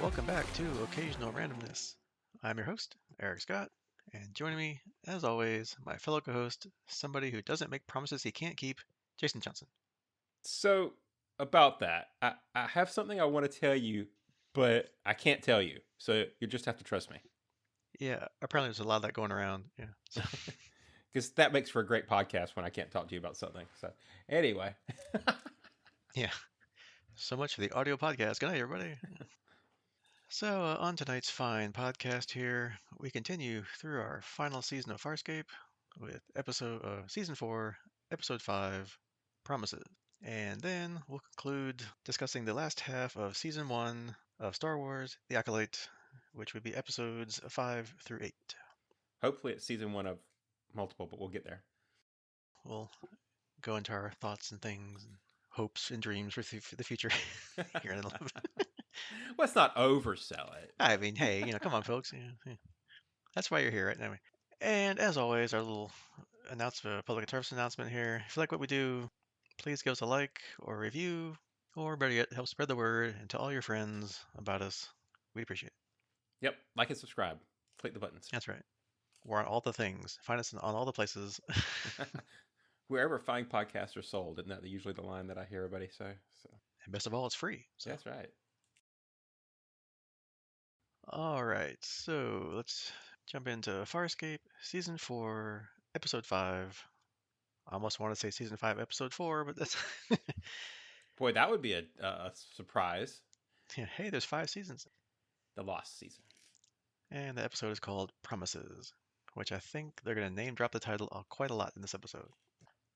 Welcome back to Occasional Randomness. I'm your host, Eric Scott, and joining me, as always, my fellow co-host, somebody who doesn't make promises he can't keep, Jason Johnson. So about that, I have something I want to tell you, but I can't tell you. So you just have to trust me, Yeah, apparently there's a lot of that going around. Yeah, so because that makes for a great podcast when I can't talk to you about something. So anyway, yeah, so much for the audio podcast. Good night, everybody. So on tonight's fine podcast here, we continue through our final season of Farscape with season 4, episode 5, Promises. And then we'll conclude discussing the last half of season 1 of Star Wars: The Acolyte, which would be episodes 5 through 8. hopefully it's season one of multiple, but we'll get there. We'll go into our thoughts and things and hopes and dreams for the future here in a little bit. Let's not oversell it. I mean, hey, come on, folks. Yeah. That's why you're here, right? Anyway. And as always, our little public service announcement here. If you like what we do, please give us a like or review, or better yet, help spread the word and tell all your friends about us. We appreciate it. Yep, like and subscribe. Click the buttons. That's right. We're on all the things. Find us on all the places. Wherever fine podcasts are sold, isn't that usually the line that I hear everybody say? So And best of all, it's free. So, that's right. all right. So let's jump into Farscape, season 4, episode 5. I almost want to say season 5, episode 4, but that's Boy, that would be a surprise. yeah, hey, there's 5 seasons. The lost season. And the episode is called Promises, which I think they're going to name drop the title quite a lot in this episode.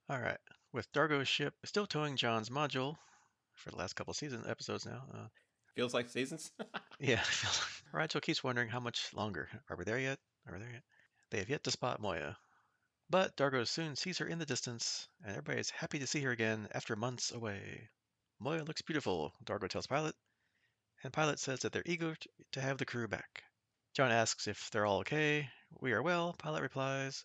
All right. With Dargo's ship still towing John's module for the last couple episodes now. Feels like seasons. Yeah. Rachel keeps wondering how much longer. Are we there yet? Are we there yet? They have yet to spot Moya. But Dargo soon sees her in the distance, and everybody is happy to see her again after months away. Moya looks beautiful, Dargo tells Pilot, and Pilot says that they're eager to have the crew back. John asks if they're all okay. We are well, Pilot replies.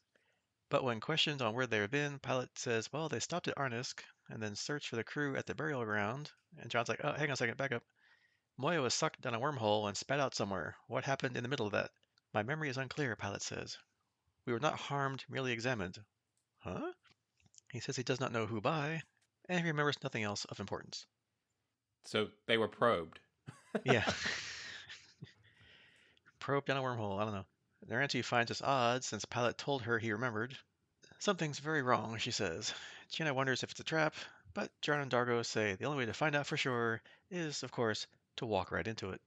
But when questioned on where they have been, Pilot says, well, they stopped at Arnisk and then searched for the crew at the burial ground. And John's like, oh, hang on a second, back up. Moya was sucked down a wormhole and spat out somewhere. What happened in the middle of that? My memory is unclear, Pilot says. We were not harmed, merely examined. Huh? He says he does not know who by, and he remembers nothing else of importance. So they were probed. Yeah. Probe down a wormhole, I don't know. Their auntie finds this odd since Pilot told her he remembered. Something's very wrong, she says. Gianna wonders if it's a trap, but John and Dargo say the only way to find out for sure is, of course, to walk right into it.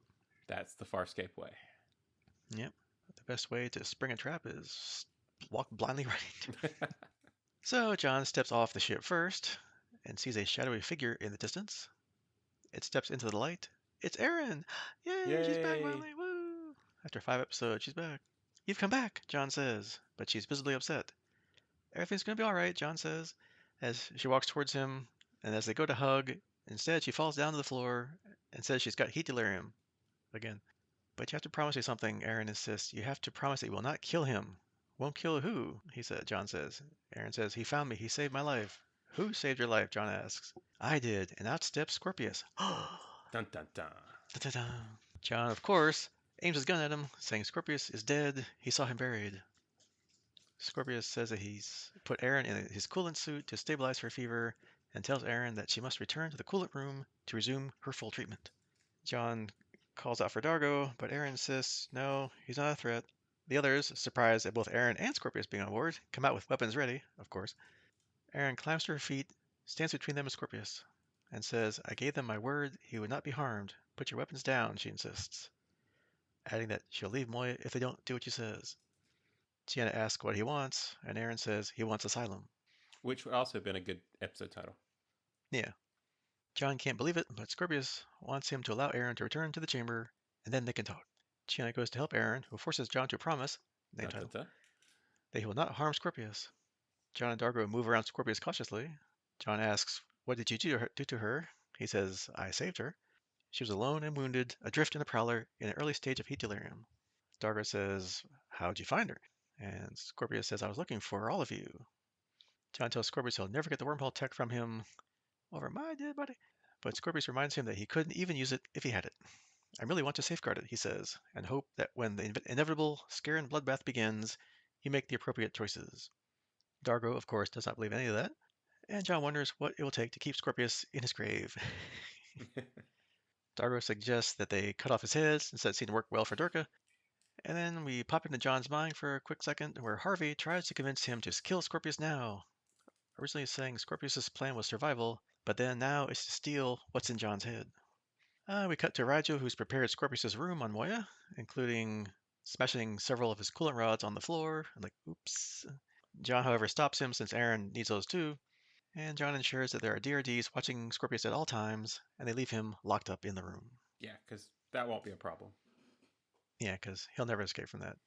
That's the Farscape way. Yep. The best way to spring a trap is walk blindly right into it. So John steps off the ship first and sees a shadowy figure in the distance. It steps into the light. It's Aeryn! Yay, she's back Yay! finally! Woo! After 5 episodes, she's back. You've come back, John says, but she's visibly upset. Everything's gonna be alright, John says, as she walks towards him, and as they go to hug, instead she falls down to the floor and says she's got heat delirium. Again. But you have to promise me something, Aeryn insists. You have to promise that you will not kill him. Won't kill who? John says. Aeryn says, he found me, he saved my life. Who saved your life? John asks. I did, and out steps Scorpius. Dun dun dun. Da-da-da. John, of course, aims his gun at him, saying Scorpius is dead. He saw him buried. Scorpius says that he's put Aeryn in his coolant suit to stabilize her fever and tells Aeryn that she must return to the coolant room to resume her full treatment. John calls out for Dargo, but Aeryn insists no, he's not a threat. The others, surprised at both Aeryn and Scorpius being on board, come out with weapons ready, of course. Aeryn climbs to her feet, stands between them and Scorpius, and says, I gave them my word he would not be harmed. Put your weapons down, she insists, adding that she'll leave Moya if they don't do what she says. Tiana asks what he wants, and Aeryn says he wants asylum. Which would also have been a good episode title. Yeah. John can't believe it, but Scorpius wants him to allow Aeryn to return to the chamber, and then they can talk. Tiana goes to help Aeryn, who forces John to promise, name title, that he will not harm Scorpius. John and Dargo move around Scorpius cautiously. John asks, what did you do to her? He says, I saved her. She was alone and wounded, adrift in the Prowler, in an early stage of heat delirium. Dargo says, how'd you find her? And Scorpius says, I was looking for all of you. John tells Scorpius he'll never get the wormhole tech from him over my dead body. But Scorpius reminds him that he couldn't even use it if he had it. I really want to safeguard it, he says, and hope that when the inevitable scare and bloodbath begins, you make the appropriate choices. Dargo, of course, does not believe any of that, and John wonders what it will take to keep Scorpius in his grave. Dargo suggests that they cut off his head since that seemed to work well for Durka, and then we pop into John's mind for a quick second where Harvey tries to convince him to kill Scorpius now, originally saying Scorpius's plan was survival, but then now it's to steal what's in John's head. We cut to Rigel, who's prepared Scorpius's room on Moya, including smashing several of his coolant rods on the floor. Like, oops. John, however, stops him since Aeryn needs those too, and John ensures that there are DRDs watching Scorpius at all times, and they leave him locked up in the room. Yeah, because that won't be a problem. Yeah, because he'll never escape from that.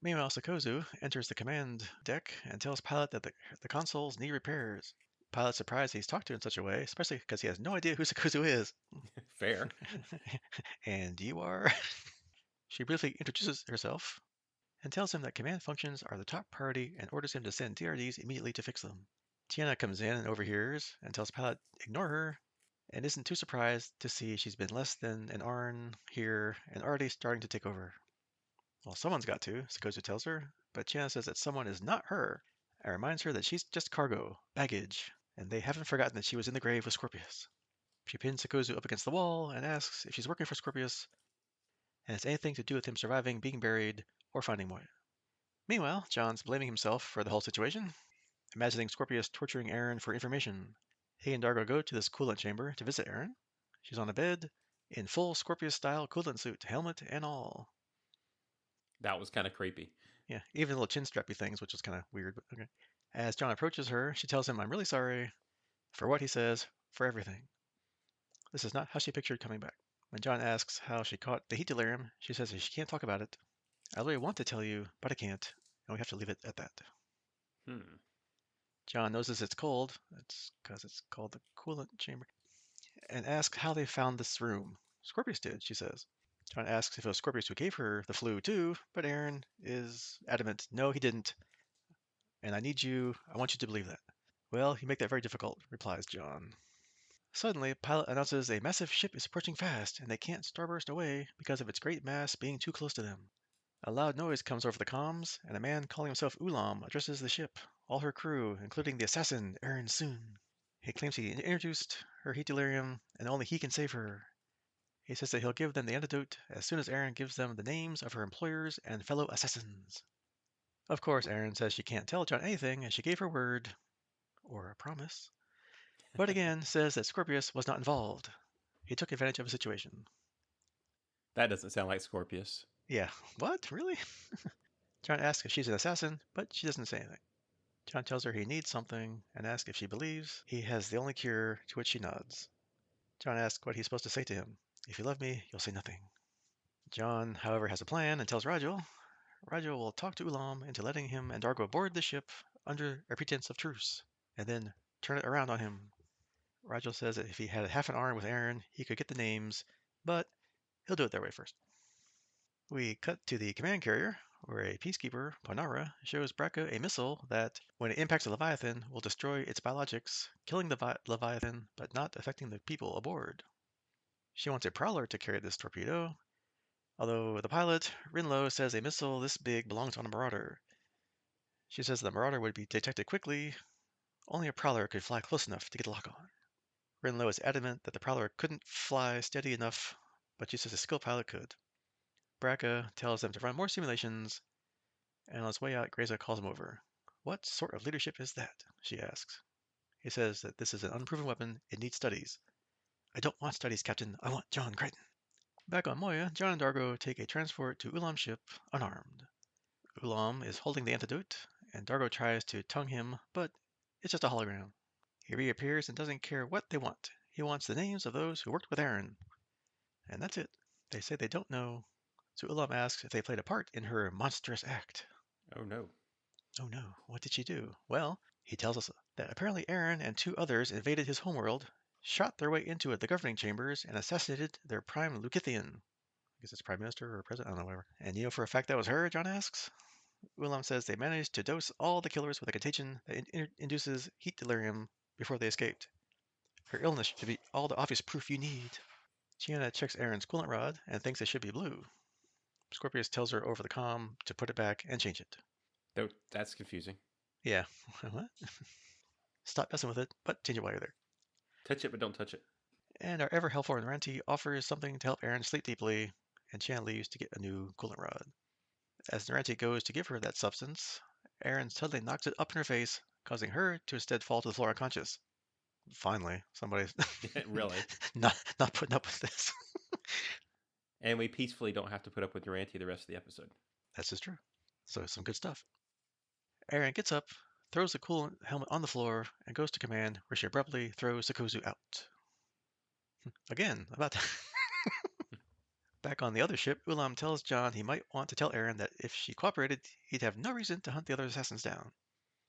Meanwhile, Sakozu enters the command deck and tells Pilot that the consoles need repairs. Pilot's surprised he's talked to in such a way, especially because he has no idea who Sakozu is. Fair. And you are? She briefly introduces herself and tells him that command functions are the top priority and orders him to send DRDs immediately to fix them. Tiana comes in and overhears and tells Pilot ignore her and isn't too surprised to see she's been less than an Arn here and already starting to take over. Well, someone's got to, Sakozu tells her, but Tiana says that someone is not her and reminds her that she's just cargo, baggage, and they haven't forgotten that she was in the grave with Scorpius. She pins Sakozu up against the wall and asks if she's working for Scorpius and it's anything to do with him surviving, being buried, or finding Moya. Meanwhile, John's blaming himself for the whole situation, imagining Scorpius torturing Aeryn for information. He and Dargo go to this coolant chamber to visit Aeryn. She's on a bed, in full Scorpius-style coolant suit, helmet and all. That was kind of creepy. Yeah, even little chin strappy things, which is kind of weird, but okay. As John approaches her, she tells him, I'm really sorry for what he says, for everything. This is not how she pictured coming back. When John asks how she caught the heat delirium, she says that she can't talk about it. I really want to tell you, but I can't, and we have to leave it at that. Hmm. John notices it's cold, that's because it's called the coolant chamber, and asks how they found this room. Scorpius did, she says. John asks if it was Scorpius who gave her the flu too, but Aeryn is adamant, no, he didn't, and I want you to believe that. Well, you make that very difficult, replies John. Suddenly, Pilot announces a massive ship is approaching fast, and they can't starburst away because of its great mass being too close to them. A loud noise comes over the comms, and a man calling himself Ulam addresses the ship, all her crew, including the assassin, Aeryn Soon. He claims he introduced her heat delirium, and only he can save her. He says that he'll give them the antidote as soon as Aeryn gives them the names of her employers and fellow assassins. Of course, Aeryn says she can't tell John anything, as she gave her word, or a promise, but again says that Scorpius was not involved. He took advantage of a situation. That doesn't sound like Scorpius. Yeah, what? Really? John asks if she's an assassin, but she doesn't say anything. John tells her he needs something and asks if she believes he has the only cure, to which she nods. John asks what he's supposed to say to him. If you love me, you'll say nothing. John, however, has a plan and tells Rigel. Rigel will talk to Ulam into letting him and Dargo board the ship under a pretense of truce, and then turn it around on him. Rigel says that if he had half an hour with Aeryn, he could get the names, but he'll do it their way first. We cut to the command carrier, where a peacekeeper, Ponara, shows Braca a missile that, when it impacts the Leviathan, will destroy its biologics, killing the Leviathan but not affecting the people aboard. She wants a prowler to carry this torpedo, although the pilot, Rinlo, says a missile this big belongs on a marauder. She says the marauder would be detected quickly, only a prowler could fly close enough to get a lock on. Rinlo is adamant that the prowler couldn't fly steady enough, but she says a skilled pilot could. Braca tells them to run more simulations, and on his way out, Greza calls him over. What sort of leadership is that? She asks. He says that this is an unproven weapon, it needs studies. I don't want studies, Captain, I want John Crichton. Back on Moya, John and Dargo take a transport to Ulam's ship, unarmed. Ulam is holding the antidote, and Dargo tries to tongue him, but it's just a hologram. He reappears and doesn't care what they want. He wants the names of those who worked with Aeryn. And that's it. They say they don't know, so Ulam asks if they played a part in her monstrous act. Oh no. Oh no, what did she do? Well, he tells us that apparently Aeryn and two others invaded his homeworld, shot their way into the governing chambers, and assassinated their prime Lukithian. I guess it's prime minister or president, I don't know, whatever. And you know for a fact that was her, John asks? Ulam says they managed to dose all the killers with a contagion that induces heat delirium before they escaped. Her illness should be all the obvious proof you need. Gianna checks Aeryn's coolant rod and thinks it should be blue. Scorpius tells her over the comm to put it back and change it. That's confusing. Yeah, what? Stop messing with it, but change it while you're there. Touch it, but don't touch it. And our ever helpful Ranty offers something to help Aeryn sleep deeply, and Chan leaves to get a new coolant rod. As Naranti goes to give her that substance, Aeryn suddenly knocks it up in her face, causing her to instead fall to the floor unconscious. Finally, somebody's Really. not putting up with this. And we peacefully don't have to put up with Durante the rest of the episode. That's just true. So some good stuff. Aeryn gets up, throws the coolant helmet on the floor, and goes to command, where she abruptly throws Sakozu out. Again, about that. Back on the other ship, Ulam tells John he might want to tell Aeryn that if she cooperated, he'd have no reason to hunt the other assassins down.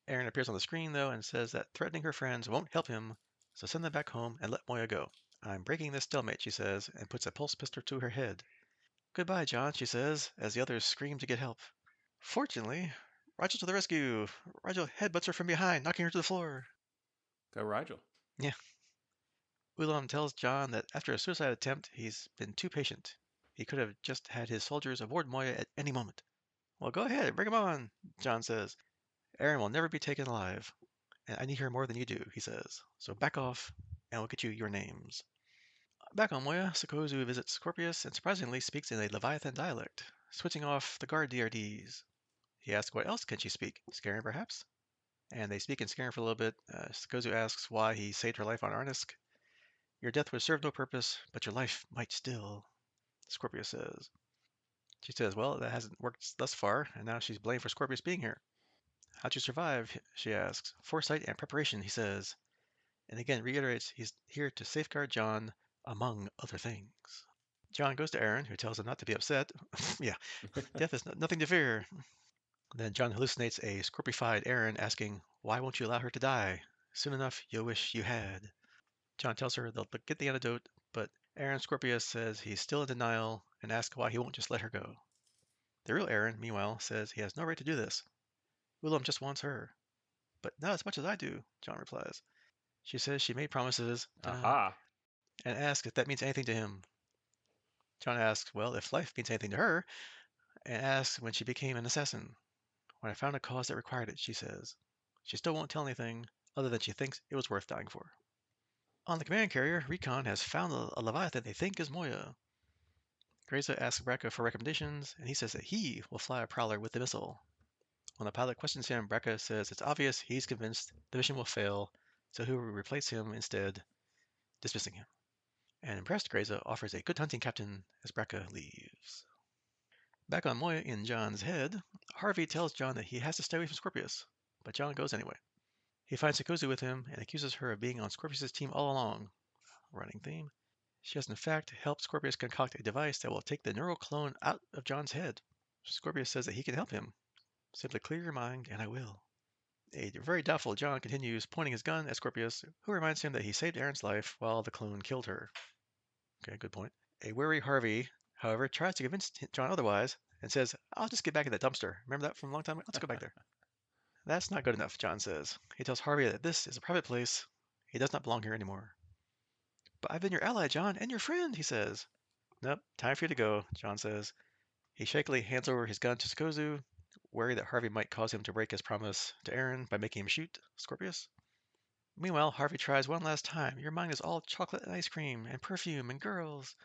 Aeryn appears on the screen, though, and says that threatening her friends won't help him, so send them back home and let Moya go. I'm breaking this stalemate, she says, and puts a pulse pistol to her head. Goodbye, John, she says, as the others scream to get help. Fortunately, Rigel to the rescue. Rigel headbutts her from behind, knocking her to the floor. Go, Rigel. Yeah. Ulam tells John that after a suicide attempt, he's been too patient. He could have just had his soldiers aboard Moya at any moment. Well, go ahead, bring him on, John says. Aeryn will never be taken alive. And I need her more than you do, he says. So back off, and we'll get you your names. Back on Moya, Sokozu visits Scorpius and surprisingly speaks in a Leviathan dialect, switching off the guard DRDs. He asks what else can she speak? Scaring, perhaps? And they speak in Scaring for a little bit. Sokozu asks why he saved her life on Arnisk. Your death would serve no purpose, but your life might still, Scorpius says. She says, well, that hasn't worked thus far, and now she's blamed for Scorpius being here. How'd you survive? She asks. Foresight and preparation, he says. And again reiterates he's here to safeguard John, among other things. John goes to Aeryn, who tells him not to be upset. Yeah, death is nothing to fear. Then John hallucinates a scorpified Aeryn asking, why won't you allow her to die? Soon enough, you'll wish you had. John tells her they'll get the antidote, but Aeryn Scorpius says he's still in denial and asks why he won't just let her go. The real Aeryn, meanwhile, says he has no right to do this. Willem just wants her. But not as much as I do, John replies. She says she made promises, Aha. and asks if that means anything to him. John asks, well, if life means anything to her, and asks when she became an assassin. When I found a cause that required it, she says. She still won't tell anything, other than she thinks it was worth dying for. On the command carrier, Recon has found a Leviathan they think is Moya. Greza asks Bracca for recommendations, and he says that he will fly a Prowler with the missile. When the pilot questions him, Bracca says it's obvious he's convinced the mission will fail, so he will replace him instead, dismissing him. And impressed, Greza offers a good hunting captain as Bracca leaves. Back on Moya in John's head, Harvey tells John that he has to stay away from Scorpius, but John goes anyway. He finds Sikozu with him and accuses her of being on Scorpius' team all along. Running theme. She has in fact helped Scorpius concoct a device that will take the neural clone out of John's head. Scorpius says that he can help him. Simply clear your mind and I will. A very doubtful John continues pointing his gun at Scorpius, who reminds him that he saved Aeryn's life while the clone killed her. Okay, good point. A wary Harvey, however, tries to convince John otherwise and says, I'll just get back in that dumpster. Remember that from a long time ago? Let's go back there. That's not good enough, John says. He tells Harvey that this is a private place. He does not belong here anymore. But I've been your ally, John, and your friend, he says. Nope, time for you to go, John says. He shakily hands over his gun to Sikozu, worried that Harvey might cause him to break his promise to Aeryn by making him shoot Scorpius. Meanwhile, Harvey tries one last time. Your mind is all chocolate and ice cream and perfume and girls,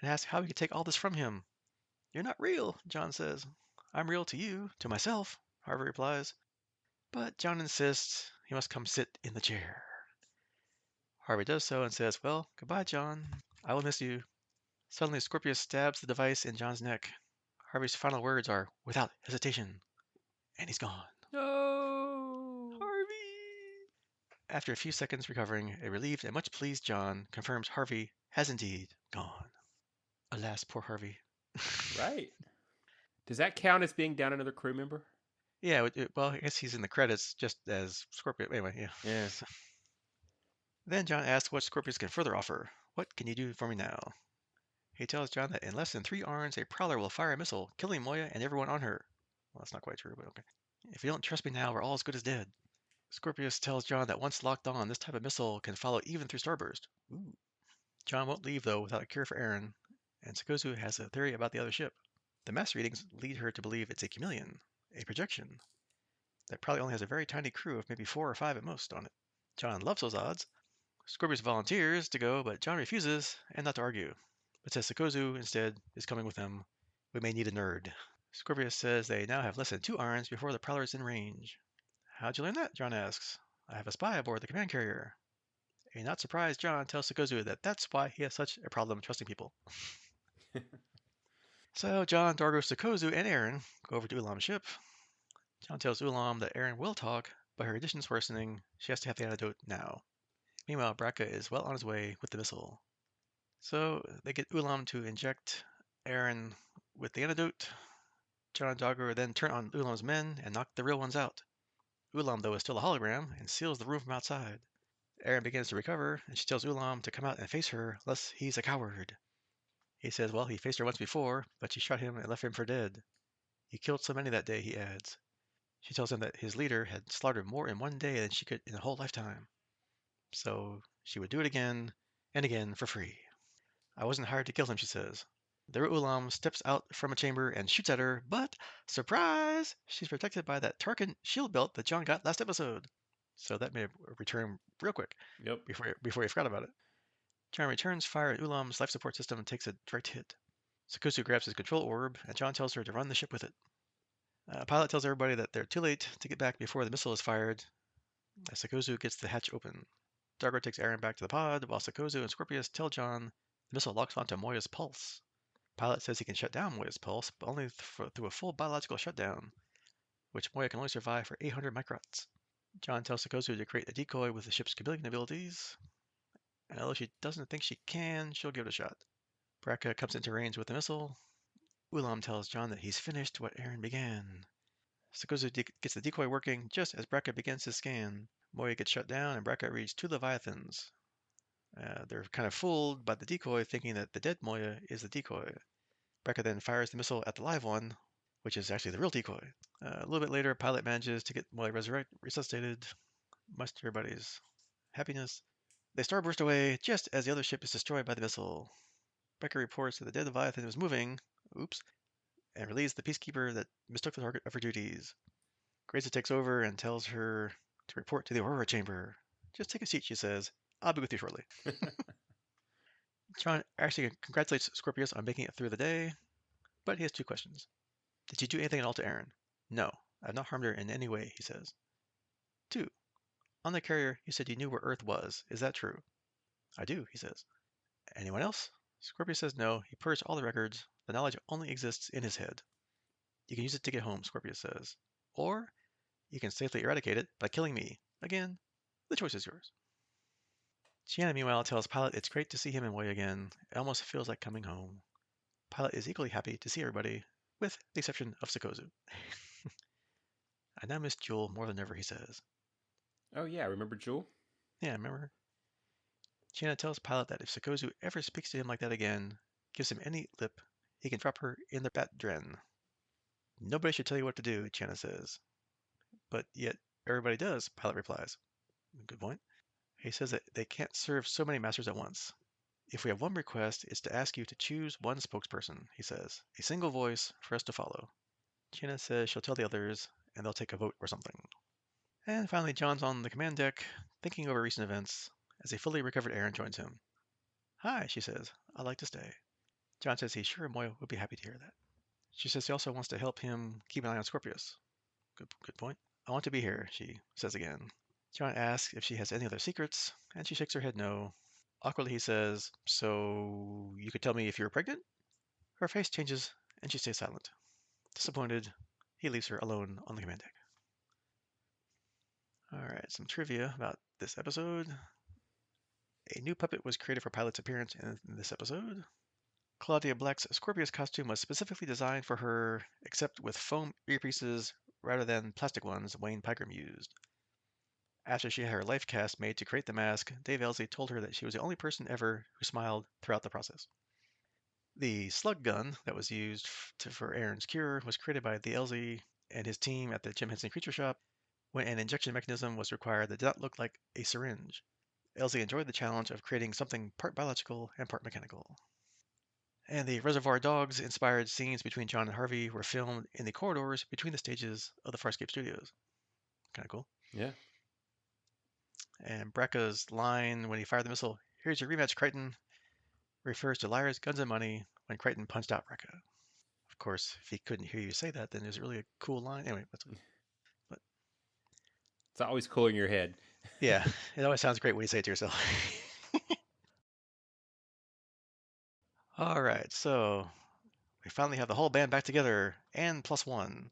and asks how he could take all this from him. You're not real, John says. I'm real to you, to myself, Harvey replies. But John insists he must come sit in the chair. Harvey does so and says, well, goodbye, John. I will miss you. Suddenly, Scorpius stabs the device in John's neck. Harvey's final words are, without hesitation. And he's gone. No. Harvey! After a few seconds recovering, a relieved and much pleased John confirms Harvey has indeed gone. Alas, poor Harvey. Right. Does that count as being down another crew member? Yeah, well, I guess he's in the credits just as Scorpius. Anyway, yeah. Yeah. Then John asks what Scorpius can further offer. What can you do for me now? He tells John that in less than 3 arms, a Prowler will fire a missile, killing Moya and everyone on her. Well, that's not quite true, but okay. If you don't trust me now, we're all as good as dead. Scorpius tells John that once locked on, this type of missile can follow even through starburst. Ooh. John won't leave, though, without a cure for Aeryn, and Sikozu has a theory about the other ship. The mass readings lead her to believe it's a chameleon, a projection, that probably only has a very tiny crew of maybe 4 or 5 at most on it. John loves those odds. Scorpius volunteers to go, but John refuses, and not to argue, but says Sikozu instead is coming with them. We may need a nerd. Scorpius says they now have less than 2 arms before the Prowler is in range. How'd you learn that? John asks. I have a spy aboard the command carrier. A not surprised John tells Sikozu that that's why he has such a problem trusting people. So John, Dargo, Sikozu, and Aeryn go over to Ulam's ship. John tells Ulam that Aeryn will talk, but her condition's worsening. She has to have the antidote now. Meanwhile, Braca is well on his way with the missile. So they get Ulam to inject Aeryn with the antidote. John and Dargo then turn on Ulam's men and knock the real ones out. Ulam, though, is still a hologram and seals the room from outside. Aeryn begins to recover, and she tells Ulam to come out and face her, lest he's a coward. He says, well, he faced her once before, but she shot him and left him for dead. He killed so many that day, he adds. She tells him that his leader had slaughtered more in one day than she could in a whole lifetime. So she would do it again and again for free. I wasn't hired to kill him, she says. The Ulam steps out from a chamber and shoots at her, but, surprise, she's protected by that Tarkin shield belt that John got last episode. So that may return real quick Yep. before you forgot about it. John returns fire at Ulam's life support system and takes a direct hit. Sikozu grabs his control orb, and John tells her to run the ship with it. Pilot tells everybody that they're too late to get back before the missile is fired. Sikozu gets the hatch open. Dargo takes Aeryn back to the pod, while Sikozu and Scorpius tell John the missile locks onto Moya's pulse. Pilot says he can shut down Moya's pulse, but only through a full biological shutdown, which Moya can only survive for 800 microns. John tells Sikozu to create a decoy with the ship's chameleon abilities, and although she doesn't think she can, she'll give it a shot. Braca comes into range with the missile. Ulam tells John that he's finished what Aeryn began. Sikozu gets the decoy working just as Braca begins his scan. Moya gets shut down, and Braca reads 2 Leviathans. They're kind of fooled by the decoy, thinking that the dead Moya is the decoy. Braca then fires the missile at the live one, which is actually the real decoy. A little bit later, Pilot manages to get Moya resuscitated, much to everybody's happiness. They starburst away just as the other ship is destroyed by the missile. Braca reports that the dead Leviathan was moving, and relieves the peacekeeper that mistook the target of her duties. Graza takes over and tells her to report to the Aurora Chamber. Just take a seat, she says. I'll be with you shortly. John actually congratulates Scorpius on making it through the day, but he has 2 questions. Did you do anything at all to Aeryn? No, I've not harmed her in any way, he says. 2. On the carrier, you said you knew where Earth was. Is that true? I do, he says. Anyone else? Scorpius says no. He purged all the records. The knowledge only exists in his head. You can use it to get home, Scorpius says. Or you can safely eradicate it by killing me. Again, the choice is yours. Chiana, meanwhile, tells Pilot it's great to see him and Moya again. It almost feels like coming home. Pilot is equally happy to see everybody, with the exception of Sikozu. I now miss Jewel more than ever, he says. Oh yeah, remember Jewel? Yeah, remember her? Chiana tells Pilot that if Sikozu ever speaks to him like that again, gives him any lip, he can drop her in the bat dren. Nobody should tell you what to do, Chiana says. But yet, everybody does, Pilot replies. Good point. He says that they can't serve so many masters at once. If we have one request, it's to ask you to choose one spokesperson, he says. A single voice for us to follow. Chiana says she'll tell the others, and they'll take a vote or something. And finally, John's on the command deck, thinking over recent events, as a fully recovered Aeryn joins him. Hi, she says. I'd like to stay. John says he's sure Moya would be happy to hear that. She says he also wants to help him keep an eye on Scorpius. Good point. I want to be here, she says again. John asks if she has any other secrets, and she shakes her head no. Awkwardly, he says, so you could tell me if you're pregnant? Her face changes, and she stays silent. Disappointed, he leaves her alone on the command deck. Alright, some trivia about this episode. A new puppet was created for Pilot's appearance in this episode. Claudia Black's Scorpius costume was specifically designed for her, except with foam earpieces rather than plastic ones Wayne Pygram used. After she had her life cast made to create the mask, Dave Elsie told her that she was the only person ever who smiled throughout the process. The slug gun that was used for Aeryn's cure was created by the Elsie and his team at the Jim Henson Creature Shop when an injection mechanism was required that did not look like a syringe. Elsie enjoyed the challenge of creating something part biological and part mechanical. And the Reservoir Dogs inspired scenes between John and Harvey were filmed in the corridors between the stages of the Farscape studios. Kind of cool. Yeah. And Brekka's line when he fired the missile, "Here's your rematch, Crichton," refers to Lyra's guns and money when Crichton punched out Brekka. Of course, if he couldn't hear you say that, then it's really a cool line. Anyway, but It's always cool in your head. yeah, it always sounds great when you say it to yourself. All right, so we finally have the whole band back together and plus one,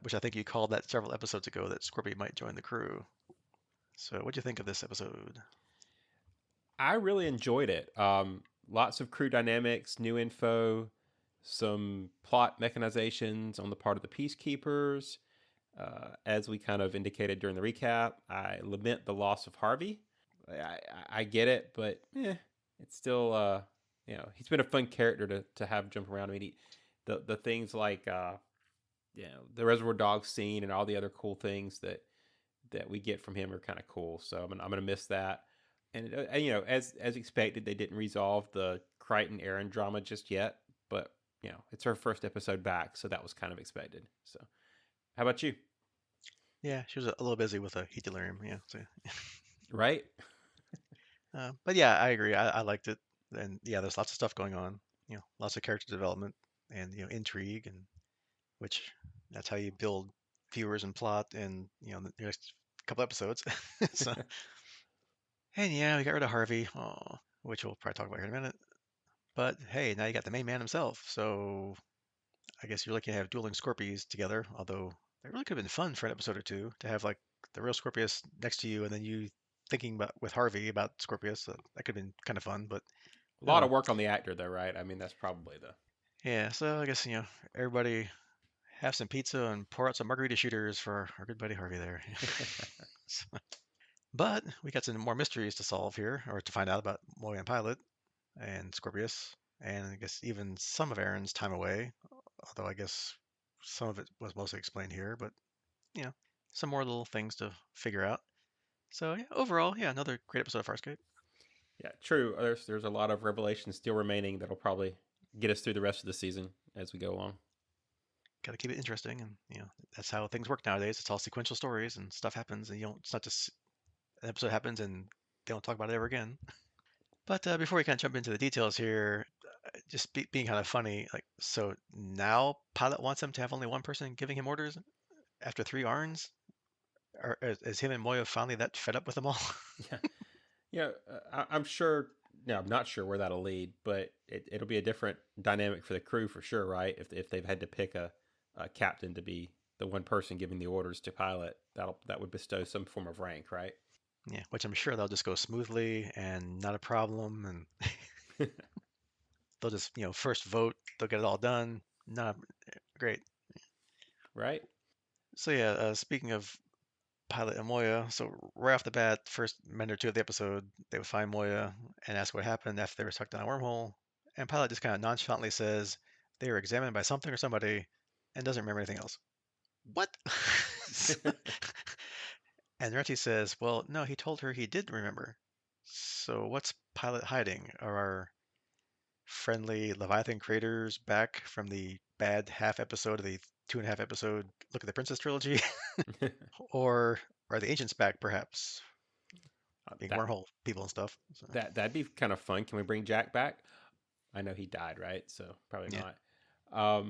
which I think you called that several episodes ago that Scorpy might join the crew. So, what'd you think of this episode? I really enjoyed it. Lots of crew dynamics, new info, some plot mechanizations on the part of the peacekeepers. As we kind of indicated during the recap, I lament the loss of Harvey. I get it, but it's still he's been a fun character to have jump around. I mean, the things like the Reservoir Dogs scene and all the other cool things that we get from him are kind of cool. So I'm gonna miss that. And as expected, they didn't resolve the Crichton Aeryn drama just yet. But it's her first episode back, so that was kind of expected. So, how about you? Yeah, she was a little busy with a heat delirium. Yeah, so, Right? but yeah, I agree. I liked it, and yeah, there's lots of stuff going on. Lots of character development and intrigue, and which that's how you build viewers and plot, and the next couple episodes. So, and yeah, we got rid of Harvey, which we'll probably talk about here in a minute. But hey, now you got the main man himself. So I guess you're looking to have dueling Scorpies together. Although that really could have been fun for an episode or two to have like the real Scorpius next to you, and then you thinking about with Harvey about Scorpius. That could have been kind of fun. But A oh lot of well. work on the actor, though, right? I mean, that's probably the Yeah. So I guess everybody have some pizza and pour out some margarita shooters for our good buddy Harvey there. So- but we got some more mysteries to solve here, or to find out about Moya and Pilot and Scorpius, and I guess even some of Aeryn's time away. Although I guess some of it was mostly explained here, but you know, some more little things to figure out. So yeah, overall, yeah, another great episode of Farscape. yeah, true. There's a lot of revelations still remaining that'll probably get us through the rest of the season as we go along. Got to keep it interesting, and that's how things work nowadays. It's all sequential stories, and stuff happens, and you don't. It's not just an episode happens and they don't talk about it ever again. But before we kind of jump into the details here, just being kind of funny, like so now Pilot wants him to have only one person giving him orders after 3 Arns. Or is him and Moya finally that fed up with them all? Yeah, yeah. I'm sure. Yeah, I'm not sure where that'll lead, but it'll be a different dynamic for the crew for sure, right? If they've had to pick a captain to be the one person giving the orders to Pilot, that would bestow some form of rank, right? Yeah, which I'm sure they'll just go smoothly and not a problem, and they'll just first vote, they'll get it all done. Not great. Right? So yeah, speaking of Pilot and Moya, so right off the bat, first minute or two of the episode, they would find Moya and ask what happened after they were sucked down a wormhole, and Pilot just kind of nonchalantly says they were examined by something or somebody, and doesn't remember anything else. What? And Renty says, well, no, he told her he did remember. So what's Pilot hiding? Are our friendly Leviathan creators back from the bad half episode of the 2.5 episode Look at the Princess trilogy? Or are the ancients back, perhaps? Being that wormhole people and stuff. So, that'd be kind of fun. Can we bring Jack back? I know he died, right? So probably yeah. not.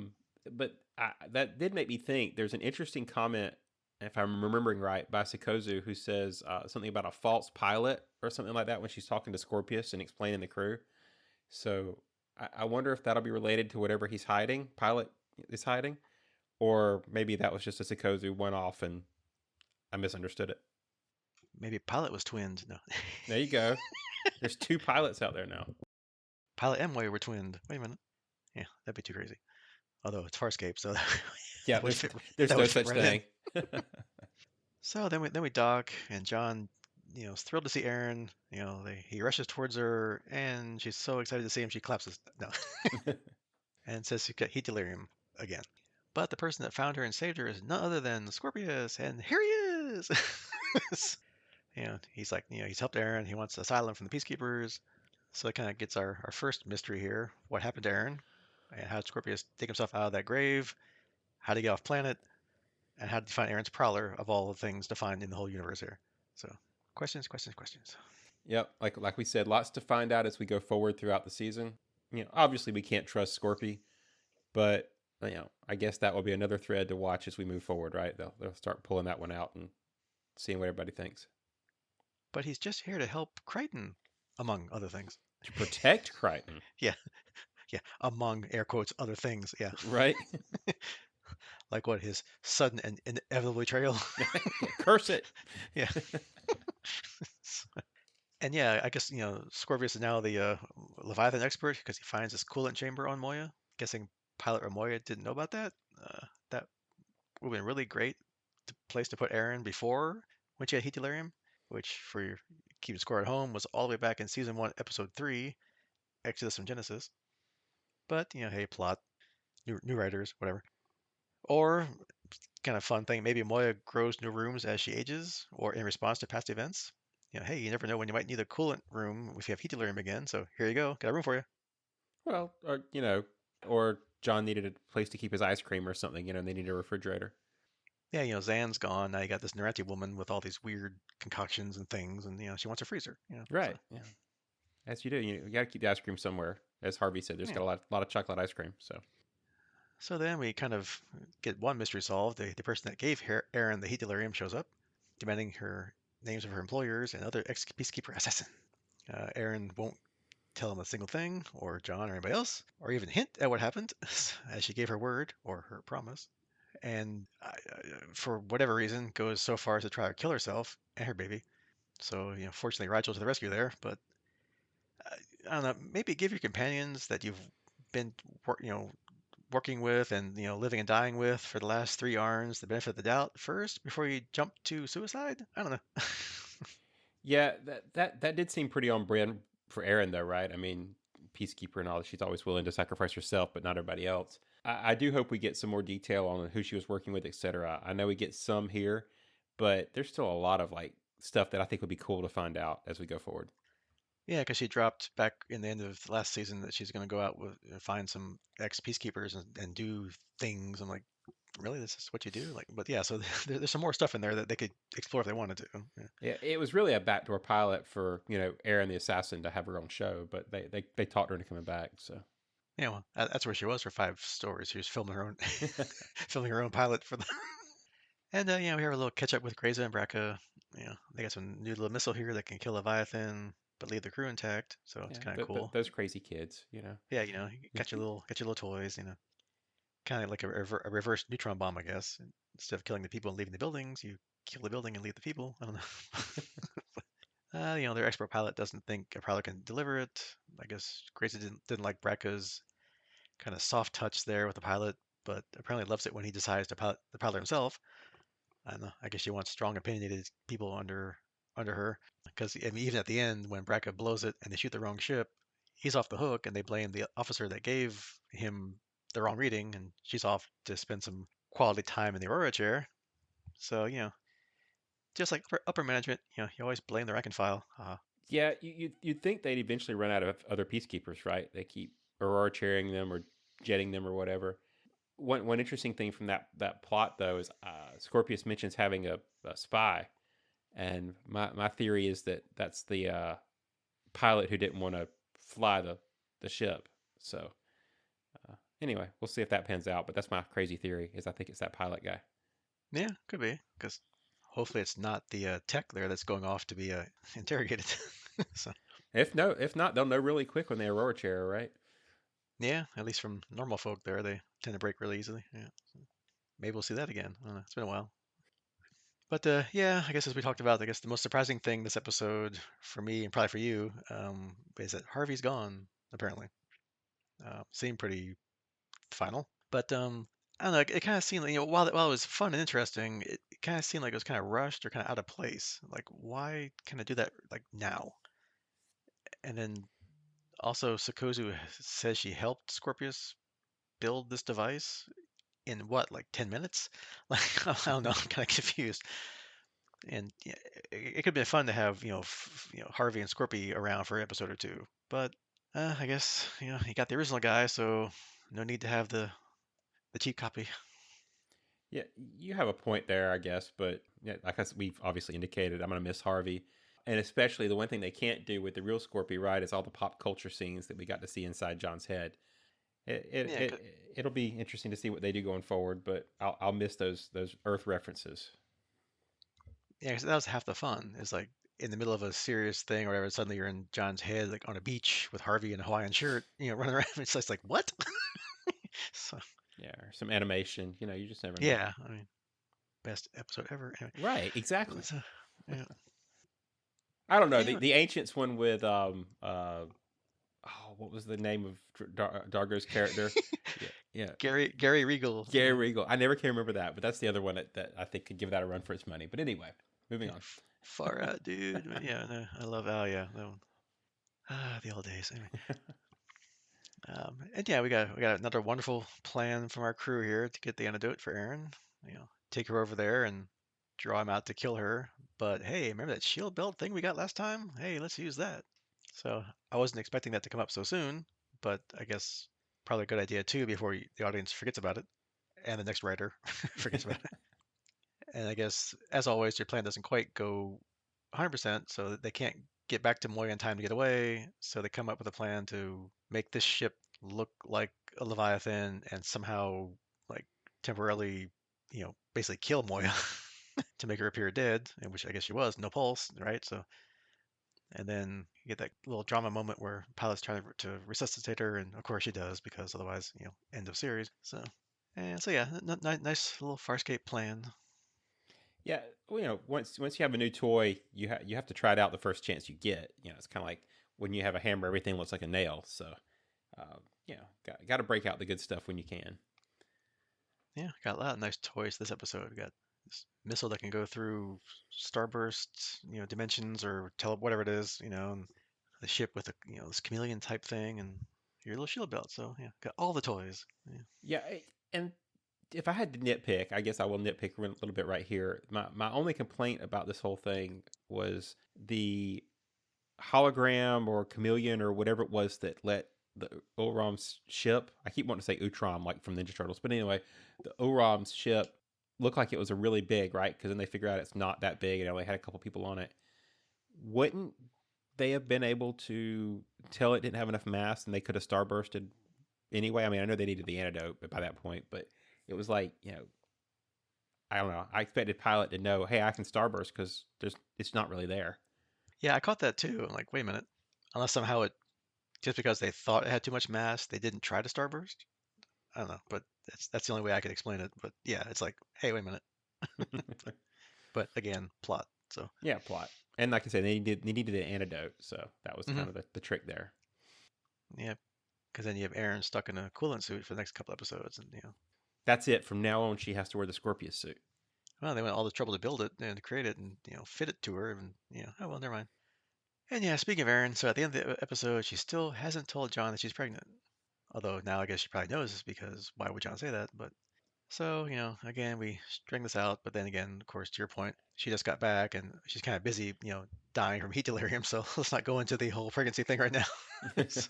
But that did make me think. There's an interesting comment, if I'm remembering right, by Sikozu, who says something about a false pilot or something like that when she's talking to Scorpius and explaining the crew. So I wonder if that'll be related to whatever he's hiding, Pilot is hiding, or maybe that was just a Sikozu one off and I misunderstood it. Maybe Pilot was twinned. No. There you go. There's two pilots out there now. Pilot and Moya were twinned. Wait a minute. Yeah, that'd be too crazy. Yeah, Although it's Farscape, so that would there's fit. there's That no would fit such right in. thing. So then we dock, and John, is thrilled to see Aeryn. He rushes towards her, and she's so excited to see him, she claps his no, and says she's got heat delirium again. But the person that found her and saved her is none other than Scorpius, and here he is. He's like, he's helped Aeryn. He wants asylum from the peacekeepers. So it kind of gets our first mystery here. What happened to Aeryn? And how did Scorpius dig himself out of that grave? How did he get off planet? And how did he find Aaron's prowler of all the things to find in the whole universe here? So questions, questions, questions. Yep, like we said, lots to find out as we go forward throughout the season. Obviously we can't trust Scorpy, but I guess that will be another thread to watch as we move forward, right? They'll start pulling that one out and seeing what everybody thinks. But he's just here to help Crichton, among other things. To protect Crichton, Yeah, yeah, among air quotes other things. Yeah, right? like what his sudden and inevitable betrayal. Yeah, curse it. Yeah, and yeah, I guess Scorpius is now the Leviathan expert because he finds this coolant chamber on Moya. Guessing Pilot or Moya didn't know about that. That would have been really great place to put Aeryn before when she had heat delirium, which for keeping score at home was all the way back in season 1, episode 3, Exodus from Genesis. But hey, plot, new writers, whatever. Or kind of fun thing, maybe Moya grows new rooms as she ages, or in response to past events. Hey, you never know when you might need a coolant room if you have heat delirium again. So here you go, got a room for you. Well, or John needed a place to keep his ice cream or something. And they need a refrigerator. Yeah, Zan's gone. Now you got this Narati woman with all these weird concoctions and things, and she wants a freezer. So Right. Yeah. As you do. You got to keep the ice cream somewhere. As Harvey said, there's yeah. got a lot of chocolate ice cream. So So then we kind of get one mystery solved. The person that gave Aeryn the heat delirium shows up, demanding her names of her employers and other ex-peacekeeper assassin. Aeryn won't tell him a single thing, or John or anybody else, or even hint at what happened, as she gave her word or her promise. And for whatever reason, goes so far as to try to kill herself and her baby. So, fortunately, Rigel to the rescue there. But I don't know, maybe give your companions that you've been, working with and living and dying with for the last 3 Arns the benefit of the doubt first before you jump to suicide. I don't know. yeah, that did seem pretty on brand for Aeryn, though, right? I mean, peacekeeper and all. She's always willing to sacrifice herself, but not everybody else. I do hope we get some more detail on who she was working with, etc. I know we get some here, but there's still a lot of like stuff that I think would be cool to find out as we go forward. Yeah, because she dropped back in the end of last season that she's going to go out with find some ex peacekeepers and do things. I'm like, really, this is what you do? Like, but yeah, so there's some more stuff in there that they could explore if they wanted to. Yeah. Yeah, it was really a backdoor pilot for Aeryn the assassin to have her own show, but they talked her into coming back. So Yeah, well, that's where she was for 5 stories. She was filming her own, filming her own pilot for the. And we have a little catch up with Grayza and Braca. They got some new little missile here that can kill Leviathan but leave the crew intact. So it's yeah, kind of cool. those crazy kids. Yeah, you got your little toys. Kind of like a reverse neutron bomb, I guess. Instead of killing the people and leaving the buildings, you kill the building and leave the people. I don't know. Their expert pilot doesn't think a pilot can deliver it. I guess Grayson didn't like Braca's kind of soft touch there with the pilot, but apparently loves it when he decides to pilot the pilot himself. I don't know. I guess she wants strong, opinionated people under her. Because I mean, even at the end, when Braca blows it and they shoot the wrong ship, he's off the hook, and they blame the officer that gave him the wrong reading, and she's off to spend some quality time in the Aurora chair. So just like upper management, you always blame the rank and file. Yeah, you'd think they'd eventually run out of other peacekeepers, right? They keep Aurora chairing them or jetting them or whatever. One interesting thing from that plot though is Scorpius mentions having a spy, and my theory is that that's the pilot who didn't want to fly the ship. So anyway, we'll see if that pans out. But that's my crazy theory is I think it's that pilot guy. Yeah, could be, because hopefully it's not the tech there that's going off to be interrogated. So If not, they'll know really quick when they Aurora chair, right? yeah, at least from normal folk there, they tend to break really easily. Yeah, so maybe we'll see that again. I don't know. It's been a while. But yeah, I guess as we talked about, I guess the most surprising thing this episode for me and probably for you is that Harvey's gone. Apparently, seemed pretty final. But I don't know. It kind of seemed like while it was fun and interesting, it kind of seemed like it was kind of rushed or kind of out of place. Like why kind of do that like now? And then also Sakozu says she helped Scorpius build this device in what, like 10 minutes? Like I don't know. I'm kind of confused. And yeah, it could have been fun to have Harvey and Scorpy around for an episode or two, but I guess you got the original guy, so no need to have the cheap copy. Yeah, you have a point there, I guess, but yeah, like we've obviously indicated, I'm going to miss Harvey. And especially the one thing they can't do with the real Scorpy, right, is all the pop culture scenes that we got to see inside John's head. Yeah, It'll be interesting to see what they do going forward, but I'll miss those Earth references. yeah, 'cause that was half the fun. Is like in the middle of a serious thing or whatever, suddenly you're in John's head, like on a beach with Harvey in a Hawaiian shirt, running around. It's just like what? So Yeah, or some animation. You just never know. yeah, I mean, best episode ever. Anyway, Right, exactly. so, yeah, I don't know anyway, the Ancients one with what was the name of Dargo's character? Yeah, yeah, Gary Regal. Gary Regal. I never can remember that, but that's the other one that I think could give that a run for its money. But anyway, moving Yeah, on. far out, dude. Yeah, no, I love. Oh yeah, that one. The old days. Anyway, and yeah, we got another wonderful plan from our crew here to get the antidote for Aeryn. Take her over there and draw him out to kill her. But hey, remember that shield belt thing we got last time? Hey, let's use that. So I wasn't expecting that to come up so soon, but I guess probably a good idea too before the audience forgets about it and the next writer forgets about it. And I guess, as always, your plan doesn't quite go 100%, so that they can't get back to Moya in time to get away. So they come up with a plan to make this ship look like a Leviathan and somehow, like, temporarily, basically kill Moya to make her appear dead, and which I guess she was, no pulse, right? So, and then you get that little drama moment where Pilot's trying to resuscitate her, and of course she does, because otherwise, end of series. So, and so yeah, nice little Farscape plan. Yeah, well, once you have a new toy, you have to try it out the first chance you get. It's kind of like when you have a hammer, everything looks like a nail. So, uh, got to break out the good stuff when you can. Yeah, got a lot of nice toys this episode. We got this missile that can go through starburst, dimensions or tele whatever it is, and the ship with a, this chameleon type thing and your little shield belt. So yeah, got all the toys. Yeah. And if I had to nitpick, I guess I will nitpick a little bit right here. My only complaint about this whole thing was the hologram or chameleon or whatever it was that let the Ulram's ship. I keep wanting to say Utrom, like from Ninja Turtles, but anyway, the Ulram's ship looked like it was a really big, right? Because then they figure out it's not that big. It only had a couple people on it. Wouldn't they have been able to tell it didn't have enough mass and they could have starbursted anyway? I mean, I know they needed the antidote by that point, but it was like, I don't know. I expected Pilot to know, hey, I can starburst because it's not really there. Yeah, I caught that too. I'm like, wait a minute. Unless somehow just because they thought it had too much mass, they didn't try to starburst. I don't know, but that's the only way I could explain it. But yeah, it's like, hey, wait a minute. But again, plot. So. Yeah, plot. And like I said, they needed an antidote, so that was Hmm. kind of the trick there. Yeah, because then you have Aaron stuck in a coolant suit for the next couple episodes, and That's it. From now on, she has to wear the Scorpius suit. well, they went all the trouble to build it and to create it and fit it to her, and oh well, never mind. And yeah, speaking of Aaron, so at the end of the episode, she still hasn't told John that she's pregnant. Although now I guess she probably knows this because why would John say that? But so again, we string this out, but then again, of course, to your point, she just got back and she's kind of busy, dying from heat delirium. So let's not go into the whole pregnancy thing right now. So,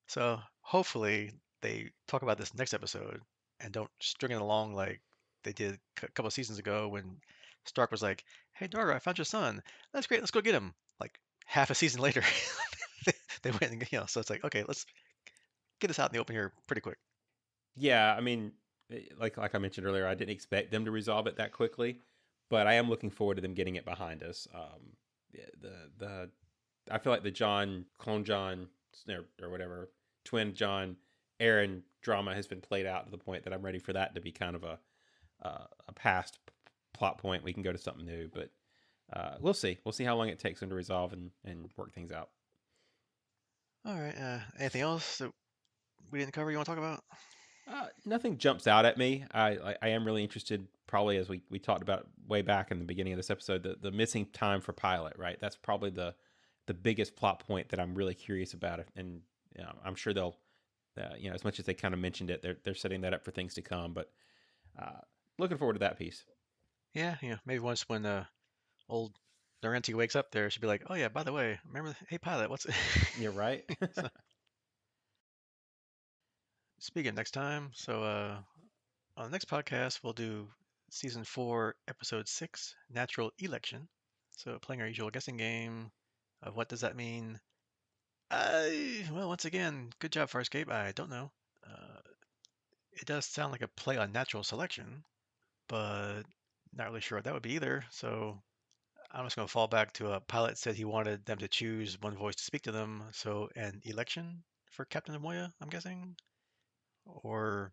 so hopefully they talk about this next episode and don't string it along like they did a couple of seasons ago when Stark was like, "Hey, Dargo, I found your son. That's great. Let's go get him." Like half a season later, they went and so it's like, okay, let's get this out in the open here pretty quick. Yeah, I mean, like I mentioned earlier, I didn't expect them to resolve it that quickly, but I am looking forward to them getting it behind us. Yeah, the I feel like the clone John, or whatever, twin John, Aeryn drama has been played out to the point that I'm ready for that to be kind of a past plot point. We can go to something new, but we'll see. We'll see how long it takes them to resolve and work things out. All right. Anything else that we didn't cover you want to talk about? Nothing jumps out at me. I am really interested, probably as we talked about way back in the beginning of this episode, the missing time for Pilot. Right, that's probably the biggest plot point that I'm really curious about, and I'm sure they'll, as much as they kind of mentioned it, they're setting that up for things to come. But looking forward to that piece. Yeah, maybe once when Old Laurenti wakes up there, she'd be like, "Oh yeah, by the way, remember? Hey pilot, what's?" You're right. So, speaking next time, so on the next podcast we'll do season 4, episode 6, natural election. So playing our usual guessing game of what does that mean. Well, once again, good job, Farscape. I don't know. Uh, it does sound like a play on natural selection, but not really sure what that would be either. So I'm just going to fall back to a pilot said he wanted them to choose one voice to speak to them. So an election for Captain Moya, I'm guessing, or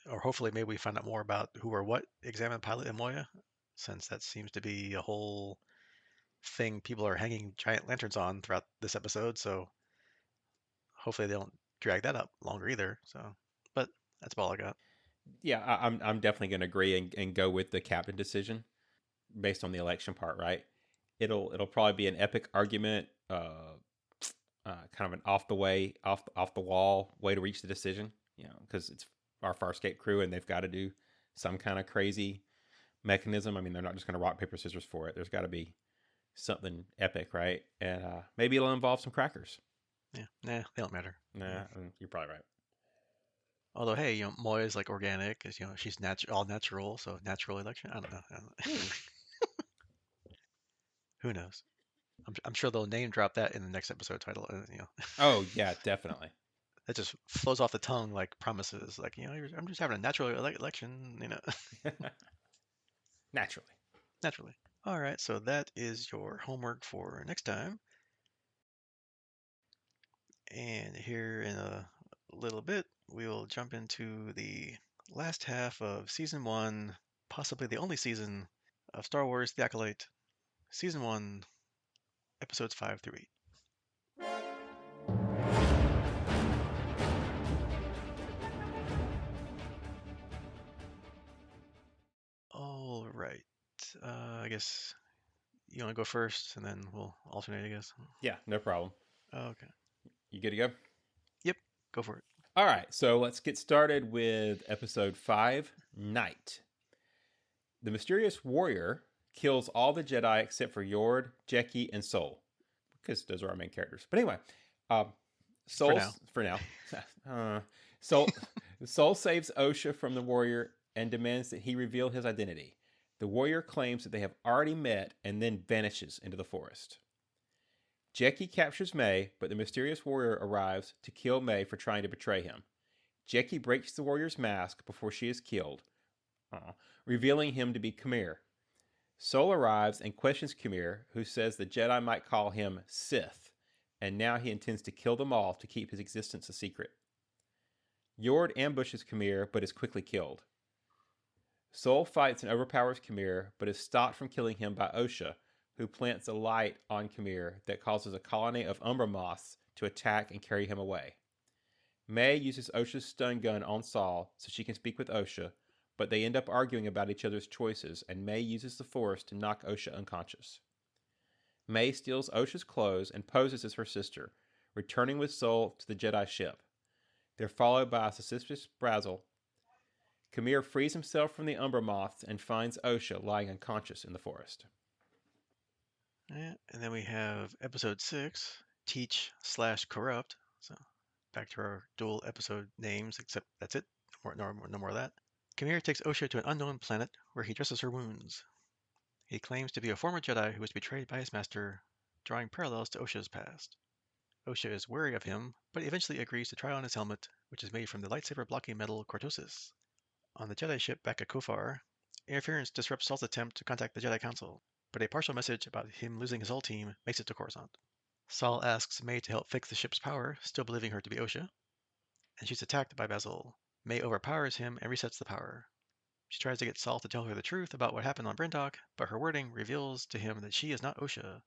or hopefully maybe we find out more about who or what examined pilot and Moya, since that seems to be a whole thing people are hanging giant lanterns on throughout this episode. So hopefully they don't drag that up longer either. So, but that's all I got. Yeah, I'm definitely going to agree and go with the captain decision based on the election part. Right? It'll probably be an epic argument, kind of an off the wall way to reach the decision. You know, because it's our Farscape crew and they've got to do some kind of crazy mechanism. I mean, they're not just going to rock paper scissors for it. There's got to be something epic, right? And maybe it'll involve some crackers. Yeah, nah, they don't matter. Nah, you're probably right. Although, hey, Moya is like organic, because she's all natural, so natural election. I don't know. Who knows? I'm sure they'll name drop that in the next episode title. Oh yeah, definitely. That just flows off the tongue like promises. Like, I'm just having a natural election. Naturally. Naturally. All right, so that is your homework for next time. And here in a little bit, we will jump into the last half of season 1, possibly the only season of Star Wars: The Acolyte, season 1, episodes 5 through 8. All right. I guess you want to go first, and then we'll alternate, I guess. Yeah, no problem. Okay. You good to go? Yep, go for it. All right, so let's get started with episode 5, Night. The mysterious warrior kills all the Jedi except for Yord, Jeki, and Sol, because those are our main characters. But anyway, Sol for now. Sol saves Osha from the warrior and demands that he reveal his identity. The warrior claims that they have already met and then vanishes into the forest. Jeki captures May, but the mysterious warrior arrives to kill May for trying to betray him. Jeki breaks the warrior's mask before she is killed, revealing him to be Khmer. Sol arrives and questions Khmer, who says the Jedi might call him Sith, and now he intends to kill them all to keep his existence a secret. Yord ambushes Khmer, but is quickly killed. Sol fights and overpowers Khmer, but is stopped from killing him by Osha, who plants a light on Khmer that causes a colony of Umbra moths to attack and carry him away. May uses Osha's stun gun on Sol so she can speak with Osha, but they end up arguing about each other's choices, and May uses the Force to knock Osha unconscious. May steals Osha's clothes and poses as her sister, returning with Sol to the Jedi ship. They're followed by a suspicious Brazzle. Khmer frees himself from the Umbra moths and finds Osha lying unconscious in the forest. Yeah, and then we have episode 6, Teach/Corrupt. So back to our dual episode names, except that's it. No more of that. Khmer takes Osha to an unknown planet where he dresses her wounds. He claims to be a former Jedi who was betrayed by his master, drawing parallels to Osha's past. Osha is wary of him, but eventually agrees to try on his helmet, which is made from the lightsaber blocking metal cortosis. On the Jedi ship back at Kofar, interference disrupts Salt's attempt to contact the Jedi Council, but a partial message about him losing his whole team makes it to Coruscant. Saul asks May to help fix the ship's power, still believing her to be Osha, and she's attacked by Basil. May overpowers him and resets the power. She tries to get Saul to tell her the truth about what happened on Brindok, but her wording reveals to him that she is not Osha.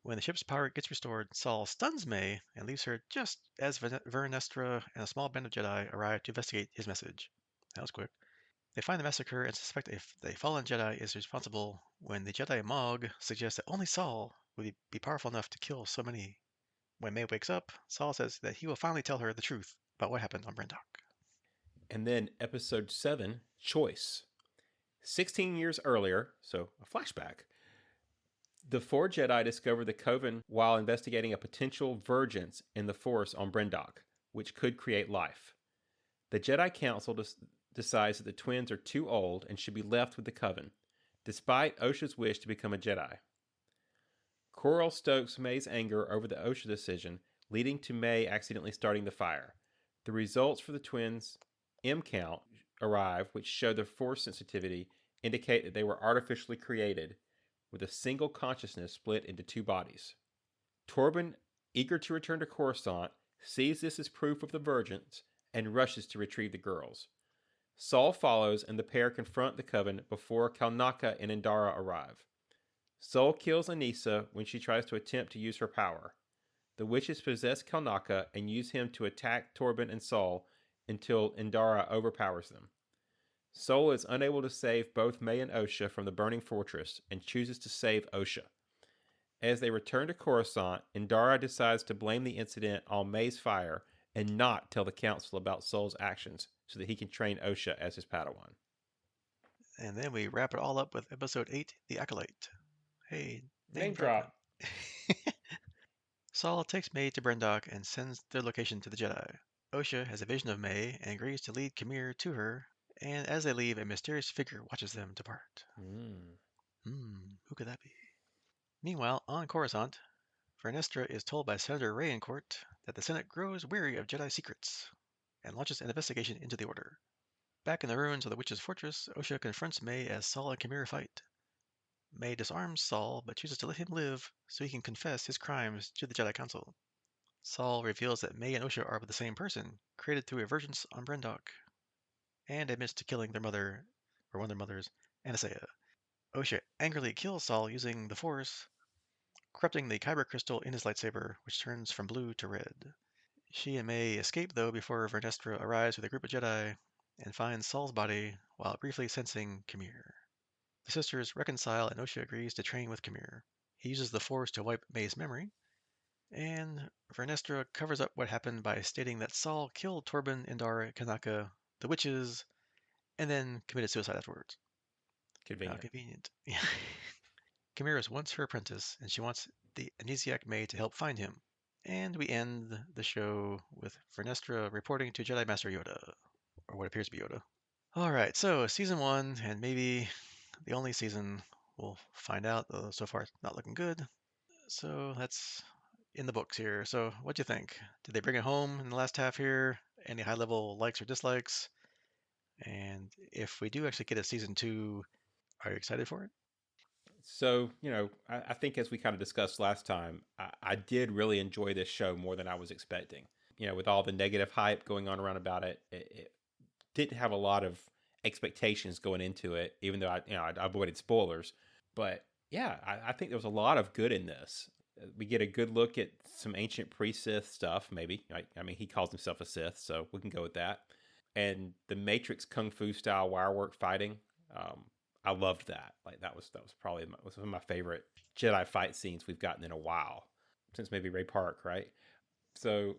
When the ship's power gets restored, Saul stuns May and leaves her just as Vernestra and a small band of Jedi arrive to investigate his message. That was quick. They find the massacre and suspect a fallen Jedi is responsible when the Jedi Mog suggests that only Saul would be powerful enough to kill so many. When May wakes up, Saul says that he will finally tell her the truth about what happened on Brindok. And then episode 7, Choice. 16 years earlier, so a flashback, The four Jedi discover the Coven while investigating a potential vergence in the Force on Brendok, which could create life. The Jedi Council decides that the twins are too old and should be left with the Coven, despite Osha's wish to become a Jedi. Coral stokes May's anger over the Osha decision, leading to May accidentally starting the fire. The results for the twins' M count arrive, which show their Force sensitivity, indicate that they were artificially created, with a single consciousness split into two bodies. Torben, eager to return to Coruscant, sees this as proof of the vergence and rushes to retrieve the girls. Saul follows, and the pair confront the Coven before Kalnaka and Indara arrive. Saul kills Anissa when she tries to attempt to use her power. The witches possess Kalnaka and use him to attack Torben and Saul until Indara overpowers them. Saul is unable to save both May and Osha from the burning fortress and chooses to save Osha. As they return to Coruscant, Indara decides to blame the incident on May's fire and not tell the council about Saul's actions so that he can train Osha as his Padawan. And then we wrap it all up with episode 8, The Acolyte. Hey, Name dropping. drop. Saul takes May to Brendok and sends their location to the Jedi. Osha has a vision of May and agrees to lead Kamir to her, and as they leave, a mysterious figure watches them depart. Who could that be? Meanwhile, on Coruscant, Vernestra is told by Senator Rayencourt that the Senate grows weary of Jedi secrets and launches an investigation into the Order. Back in the ruins of the Witch's Fortress, Osha confronts May as Saul and Kamir fight. May disarms Saul but chooses to let him live so he can confess his crimes to the Jedi Council. Saul reveals that May and Osha are the same person, created through a vergence on Brendok, and admits to killing their mother, or one of their mothers, Anastasia. Osha angrily kills Saul using the Force, corrupting the kyber crystal in his lightsaber, which turns from blue to red. She and May escape, though, before Vernestra arrives with a group of Jedi and finds Saul's body while briefly sensing Kamir. The sisters reconcile and Osha agrees to train with Kamir. He uses the Force to wipe May's memory, and Vernestra covers up what happened by stating that Saul killed Torben, Indara, Kanaka, the witches, and then committed suicide afterwards. How Convenient. convenient. Kamir is once her apprentice, and she wants the amnesiac May to help find him. And we end the show with Vernestra reporting to Jedi Master Yoda, or what appears to be Yoda. All right, so season 1, and maybe the only season, we'll find out, though so far it's not looking good. So that's in the books here. So what do you think? Did they bring it home in the last half here? Any high-level likes or dislikes? And if we do actually get a season 2, are you excited for it? So, I think as we kind of discussed last time, I did really enjoy this show more than I was expecting. With all the negative hype going on around about it didn't have a lot of expectations going into it, even though I avoided spoilers. But yeah, I think there was a lot of good in this. We get a good look at some ancient pre-Sith stuff, maybe. I mean, he calls himself a Sith, so we can go with that. And the Matrix Kung Fu style wirework fighting, I loved that. Like that was probably was one of my favorite Jedi fight scenes we've gotten in a while, since maybe Ray Park, right? So,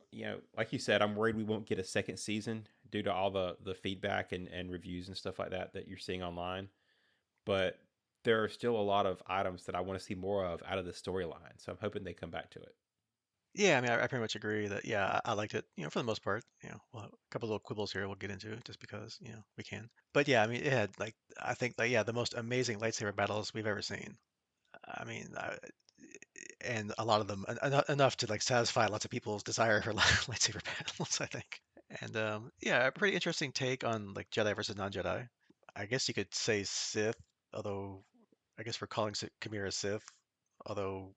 like you said, I'm worried we won't get a second season due to all the feedback and reviews and stuff like that you're seeing online. But there are still a lot of items that I want to see more of out of the storyline. So I'm hoping they come back to it. Yeah, I mean, I pretty much agree that, yeah, I liked it, for the most part. Well, a couple little quibbles here we'll get into just because, we can. But yeah, I mean, it had, like, I think, like, yeah, the most amazing lightsaber battles we've ever seen. I mean, and a lot of them enough to, like, satisfy lots of people's desire for lightsaber battles, I think. And, yeah, a pretty interesting take on, like, Jedi versus non-Jedi. I guess you could say Sith, although I guess we're calling Kamira Sith, although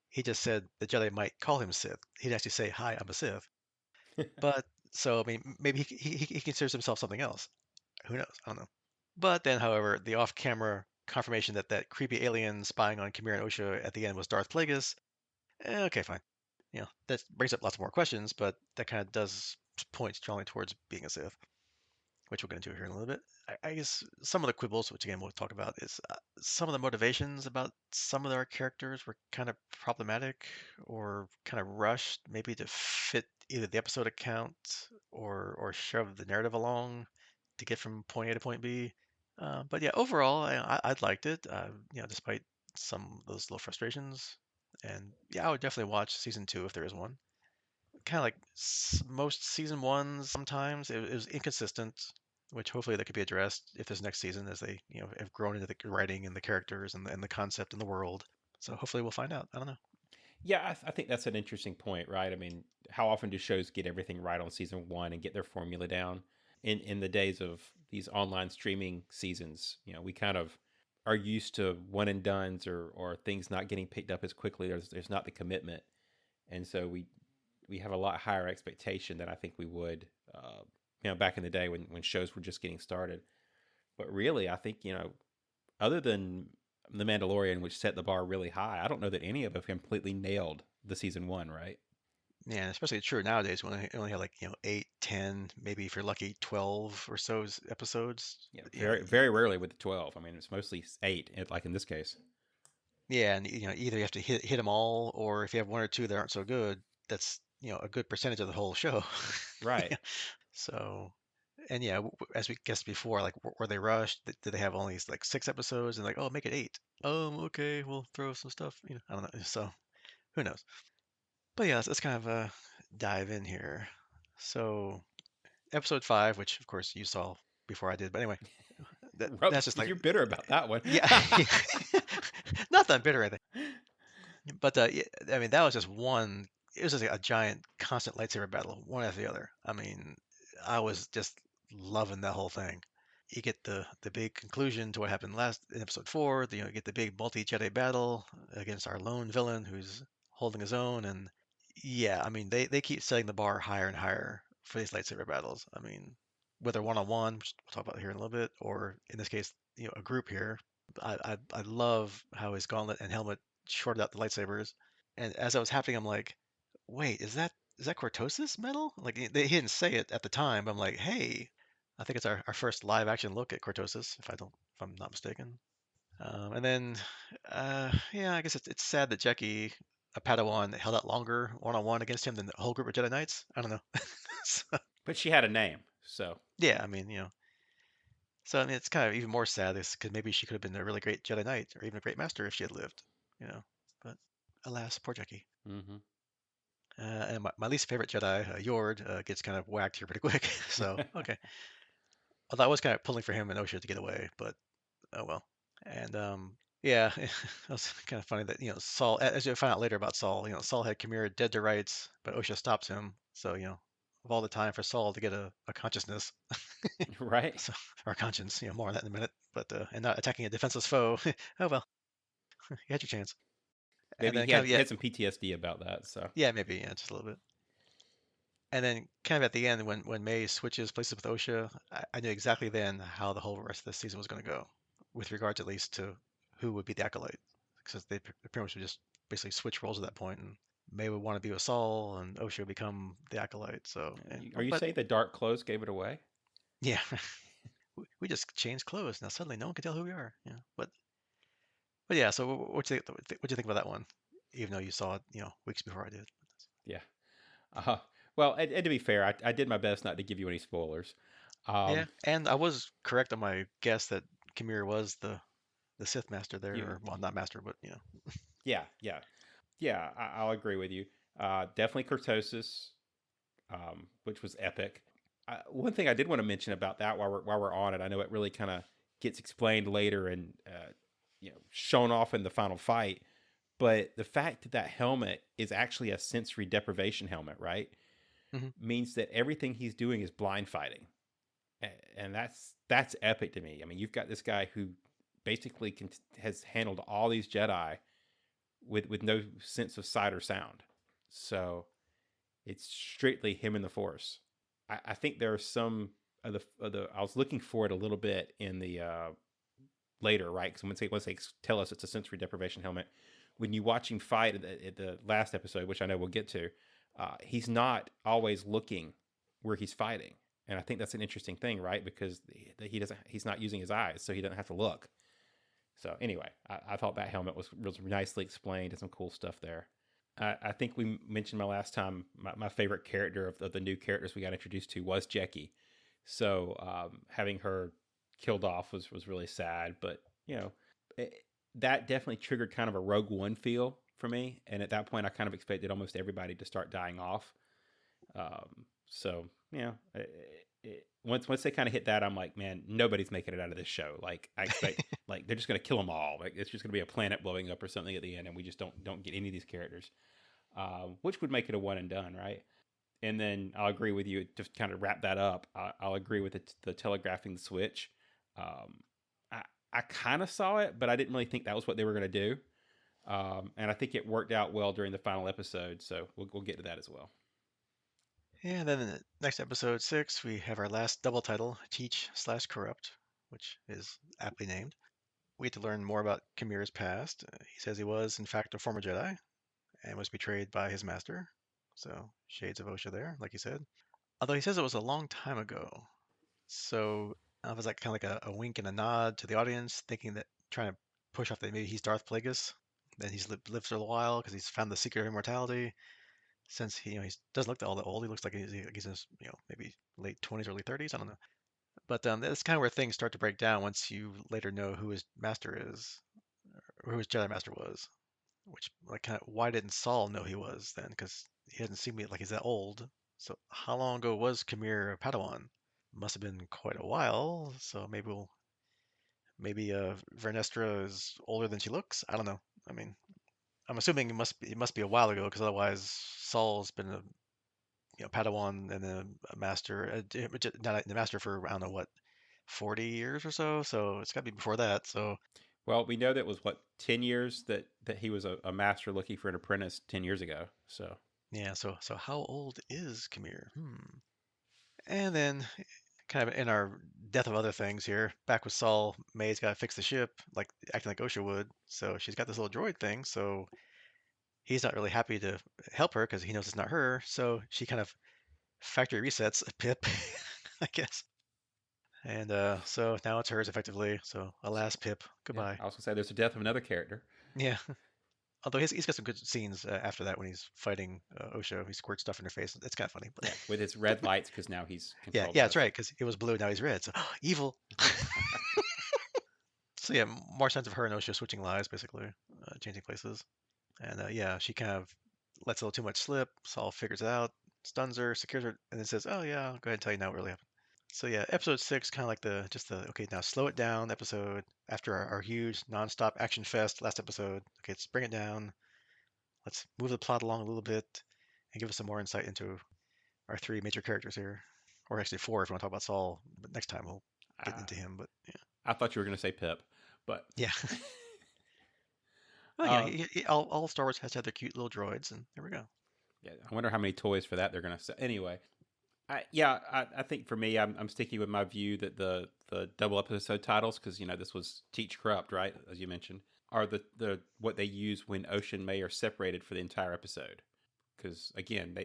he just said the Jedi might call him Sith. He'd actually say, "Hi, I'm a Sith." But so I mean, maybe he considers himself something else. Who knows? I don't know. But then, however, the off-camera confirmation that that creepy alien spying on Kamir and Osha at the end was Darth Plagueis. Okay, fine. That brings up lots more questions, but that kind of does point strongly towards being a Sith, which we'll get into here in a little bit. I guess some of the quibbles, which again we'll talk about, is some of the motivations about some of our characters were kind of problematic or kind of rushed, maybe to fit either the episode account or shove the narrative along to get from point A to point B. But yeah, overall, I liked it. Despite some of those little frustrations. And yeah, I would definitely watch season 2 if there is one. Kind of like most season ones, sometimes it was inconsistent, which hopefully that could be addressed if this next season, as they have grown into the writing and the characters and the concept and the world. So hopefully we'll find out. I don't know. Yeah, I think that's an interesting point, right? I mean, how often do shows get everything right on season one and get their formula down? In the days of these online streaming seasons, we kind of are used to one and dones or things not getting picked up as quickly. There's not the commitment, and so we have a lot higher expectation than I think we would, back in the day when shows were just getting started. But really, I think other than The Mandalorian, which set the bar really high, I don't know that any of them completely nailed the season one, right? Yeah, and especially true nowadays when I only have like 8, 10, maybe if you're lucky 12 or so episodes. Yeah, very very rarely with the 12. I mean, it's mostly 8, like in this case. Yeah, and either you have to hit them all, or if you have one or two that aren't so good, that's a good percentage of the whole show. Right. Yeah. So, and yeah, as we guessed before, like were they rushed? Did they have only like 6 episodes and like, oh, make it 8? Okay, we'll throw some stuff. I don't know. So who knows? But yeah, let's kind of dive in here. So episode 5, which of course you saw before I did, but anyway, that's just like You're bitter about that one. yeah, not that I'm bitter, I think. But yeah, I mean, that was just one. It was just a giant, constant lightsaber battle, one after the other. I mean, I was just loving that whole thing. You get the big conclusion to what happened last in episode 4. You get the big multi-Jedi battle against our lone villain who's holding his own, and yeah, I mean, they keep setting the bar higher and higher for these lightsaber battles. I mean, whether one-on-one, which we'll talk about here in a little bit, or in this case, a group here. I love how his gauntlet and helmet shorted out the lightsabers. And as that was happening, I'm like, wait, is that cortosis metal? Like he didn't say it at the time, but I'm like, hey, I think it's our first live action look at cortosis, if I'm not mistaken. And then, yeah, I guess it's sad that Jackie, a Padawan, held out longer one on one against him than the whole group of Jedi Knights. I don't know. So, But she had a name, so yeah, I mean, so I mean, it's kind of even more sad because maybe she could have been a really great Jedi Knight or even a great Master if she had lived, you know. But alas, poor Jackie. hmm And my least favorite Jedi, Yord, gets kind of whacked here pretty quick. So okay, although I was kind of pulling for him and Osha to get away, but oh well. And yeah, it was kind of funny that Saul, as you find out later about Saul, Saul had Chimera dead to rights, but Osha stops him. So of all the time for Saul to get a consciousness, right. so or a conscience, more on that in a minute, but and not attacking a defenseless foe. Oh well, you had your chance. And Maybe then he kind had of he yeah, had some PTSD about that. So yeah, maybe yeah, just a little bit. And then kind of at the end, when May switches places with Osha, I knew exactly then how the whole rest of the season was going to go, with regards at least to who would be the acolyte, because they pretty much would just basically switch roles at that point, and May would want to be with Saul, and Osha would become the acolyte. So, are you but saying the dark clothes gave it away? yeah, we just changed clothes. Now suddenly no one can tell who we are. But yeah. So what do you think about that one? Even though you saw it, weeks before I did. Yeah. Well, and to be fair, I did my best not to give you any spoilers. Yeah, Um, and I was correct on my guess that Chimera was the Sith master there, you, or well, not master, but yeah, yeah, yeah. I'll agree with you. Definitely Kurtosis, which was epic. One thing I did want to mention about that while we're on it, I know it really kind of gets explained later and shown off in the final fight. But the fact that that helmet is actually a sensory deprivation helmet, right, hmm means that everything he's doing is blind fighting, and that's epic to me. I mean, you've got this guy who basically has handled all these Jedi with no sense of sight or sound. So it's strictly him and the Force. I think there are some of the I was looking for it a little bit in the later, right? Because once they tell us it's a sensory deprivation helmet, when you watch him fight at the last episode, which I know we'll get to, he's not always looking where he's fighting, and I think that's an interesting thing, right? Because he's not using his eyes, so he doesn't have to look. So anyway, I thought that helmet was nicely explained and some cool stuff there. I think we mentioned my last time my favorite character of the new characters we got introduced to was Jackie. So having her killed off was really sad, but you know, it, that definitely triggered kind of a Rogue One feel for me. And at that point, I kind of expected almost everybody to start dying off. So yeah, once they kind of hit that, I'm like, man, nobody's making it out of this show. Like I expect, like they're just gonna kill them all. Like it's just gonna be a planet blowing up or something at the end, and we just don't get any of these characters, which would make it a one and done, right? And then I'll agree with you to kind of wrap that up. I'll agree with the telegraphing the switch. Um, I I kind of saw it, but I didn't really think that was what they were gonna do. And I think it worked out well during the final episode. So we'll get to that as well. Yeah, then in the next episode 6, we have our last double title, Teach/Corrupt, which is aptly named. We get to learn more about Kimira's past. He says he was, in fact, a former Jedi and was betrayed by his master. So, shades of Osha there, like you said. Although he says it was a long time ago. So, it was like kind of like a wink and a nod to the audience, thinking that trying to push off that maybe he's Darth Plagueis. Then he's lived for a while because he's found the secret of immortality. Since he doesn't look all that old, he looks like he's in his, maybe late 20s, early 30s. I don't know. But that's kind of where things start to break down once you later know who his master is, or who his Jedi master was. Which, like, kind of, why didn't Saul know he was then? Because he doesn't seem like he's that old. So how long ago was Kamir a Padawan? Must have been quite a while. So maybe Vernestra is older than she looks. I don't know. I mean, I'm assuming it must be a while ago because otherwise Saul's been a Padawan and a master, not the master for I don't know what 40 years or so. So it's got to be before that. So Well, we know that was what 10 years that he was a master looking for an apprentice 10 years ago. So yeah. So how old is Kamir? And then kind of in our death of other things here, back with Saul, May's got to fix the ship, like acting like Osha would. So she's got this little droid thing. So he's not really happy to help her because he knows it's not her. So she kind of factory resets Pip, I guess. And so now it's hers effectively. So alas, Pip, yeah, goodbye. I was gonna say there's the death of another character. Yeah. Although he's got some good scenes after that when he's fighting Osha. He squirts stuff in her face. It's kind of funny. But Yeah, with his red lights because now he's yeah, controlled yeah, by that's right. Because it was blue, now he's red. So evil. So yeah, more sense of her and Osha switching lives, basically, changing places. And yeah, she kind of lets a little too much slip. Saul figures it out, stuns her, secures her, and then says, "Oh yeah, I'll go ahead and tell you now what really happened." So yeah, episode 6, kind of like the okay, now slow it down episode after our huge nonstop action fest last episode. Okay, let's bring it down. Let's move the plot along a little bit and give us some more insight into our 3 major characters here, or actually 4 if you want to talk about Saul. But next time we'll get Uh, into him. But yeah, I thought you were gonna say Pip, but yeah. Well, uh, all Star Wars has to have their cute little droids, and there we go. yeah, I wonder how many toys for that they're gonna sell. Anyway, I think for me, I'm sticking with my view that the double episode titles, because this was Teach Corrupt, right, as you mentioned, are the what they use when Ocean and May are separated for the entire episode. Because again,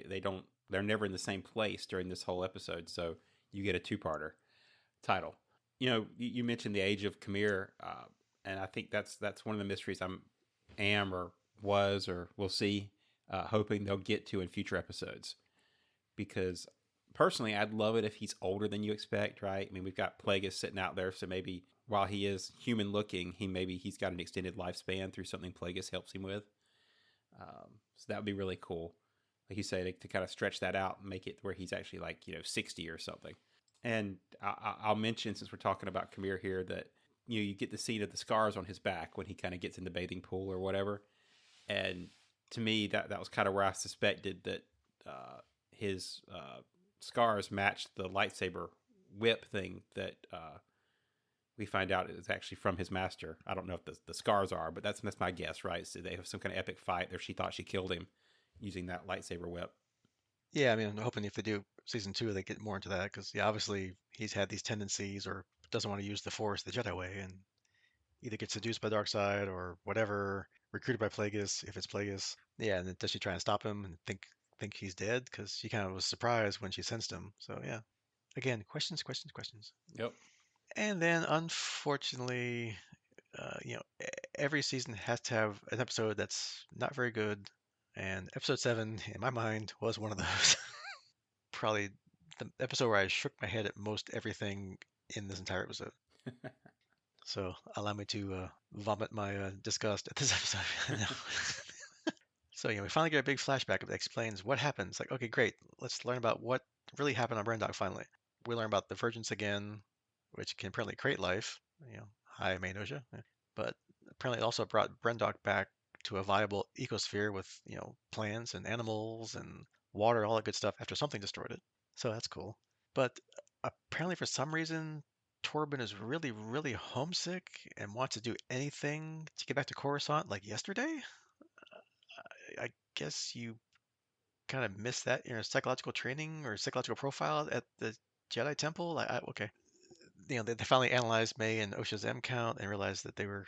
they're never in the same place during this whole episode, so you get a two-parter title. You mentioned the age of Khmer, and I think that's one of the mysteries am or was or will see, hoping they'll get to in future episodes. Because personally, I'd love it if he's older than you expect, right? I mean, we've got Plagueis sitting out there, so maybe while he is human looking, he's got an extended lifespan through something Plagueis helps him with. So that would be really cool. Like you say, to kind of stretch that out and make it where he's actually like 60 or something. And I'll mention, since we're talking about Khmer here, that you get the scene of the scars on his back when he kind of gets in the bathing pool or whatever. And to me, that was kind of where I suspected that his scars matched the lightsaber whip thing that we find out is actually from his master. I don't know if the scars are, but that's my guess, right? So they have some kind of epic fight there. She thought she killed him using that lightsaber whip. Yeah, I mean, I'm hoping if they do season 2, they get more into that because yeah, obviously he's had these tendencies or doesn't want to use the Force the Jedi way, and either gets seduced by dark side or whatever, recruited by Plagueis if it's Plagueis. Yeah, and then does she try and stop him and think he's dead? Because she kind of was surprised when she sensed him. So yeah, again, questions, questions, questions. Yep. And then unfortunately, every season has to have an episode that's not very good. And episode 7, in my mind, was one of those. Probably the episode where I shook my head at most everything in this entire episode. So allow me to vomit my disgust at this episode. No. So we finally get a big flashback that explains what happens. Like, okay, great. Let's learn about what really happened on Brandok finally. We learn about the Virgins again, which can apparently create life. Hi, Maynosha. Yeah. But apparently it also brought Brendok back to a viable ecosphere with, plants and animals and water, all that good stuff after something destroyed it. So that's cool. But apparently for some reason, Torben is really, really homesick and wants to do anything to get back to Coruscant like yesterday. I guess you kind of missed that in your psychological training or psychological profile at the Jedi Temple. Okay. They finally analyzed May and OSHA's M count and realized that they were,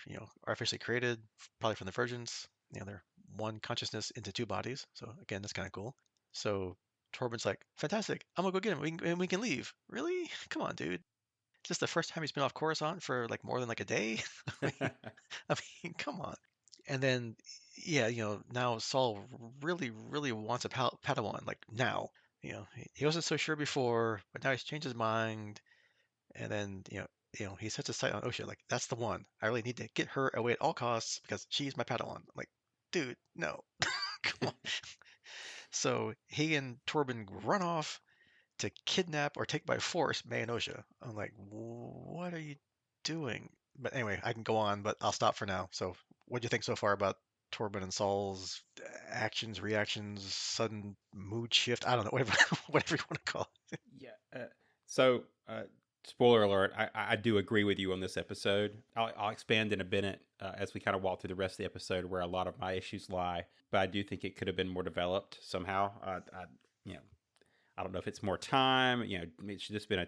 artificially created, probably from the Virgins. They're one consciousness into two bodies. So again, that's kind of cool. So Torben's like, fantastic. I'm gonna go get him. We can leave. Really? Come on, dude. Is this the first time he's been off Coruscant for like more than like a day? I mean, I mean, come on. And then, yeah, now Saul really, really wants a Padawan, like now. He wasn't so sure before, but now he's changed his mind. And then, he sets his sight on Osha, like, that's the one. I really need to get her away at all costs because she's my Padawan. I'm like, dude, no. Come on. So he and Torben run off to kidnap or take by force May and Osha. I'm like, what are you doing? But anyway, I can go on, but I'll stop for now. So, what do you think so far about Torben and Saul's actions, reactions, sudden mood shift? I don't know, whatever, whatever you want to call it. Yeah. So, spoiler alert, I do agree with you on this episode. I'll expand in a minute as we kind of walk through the rest of the episode where a lot of my issues lie. But I do think it could have been more developed somehow. You know, I don't know if it's more time. It should just been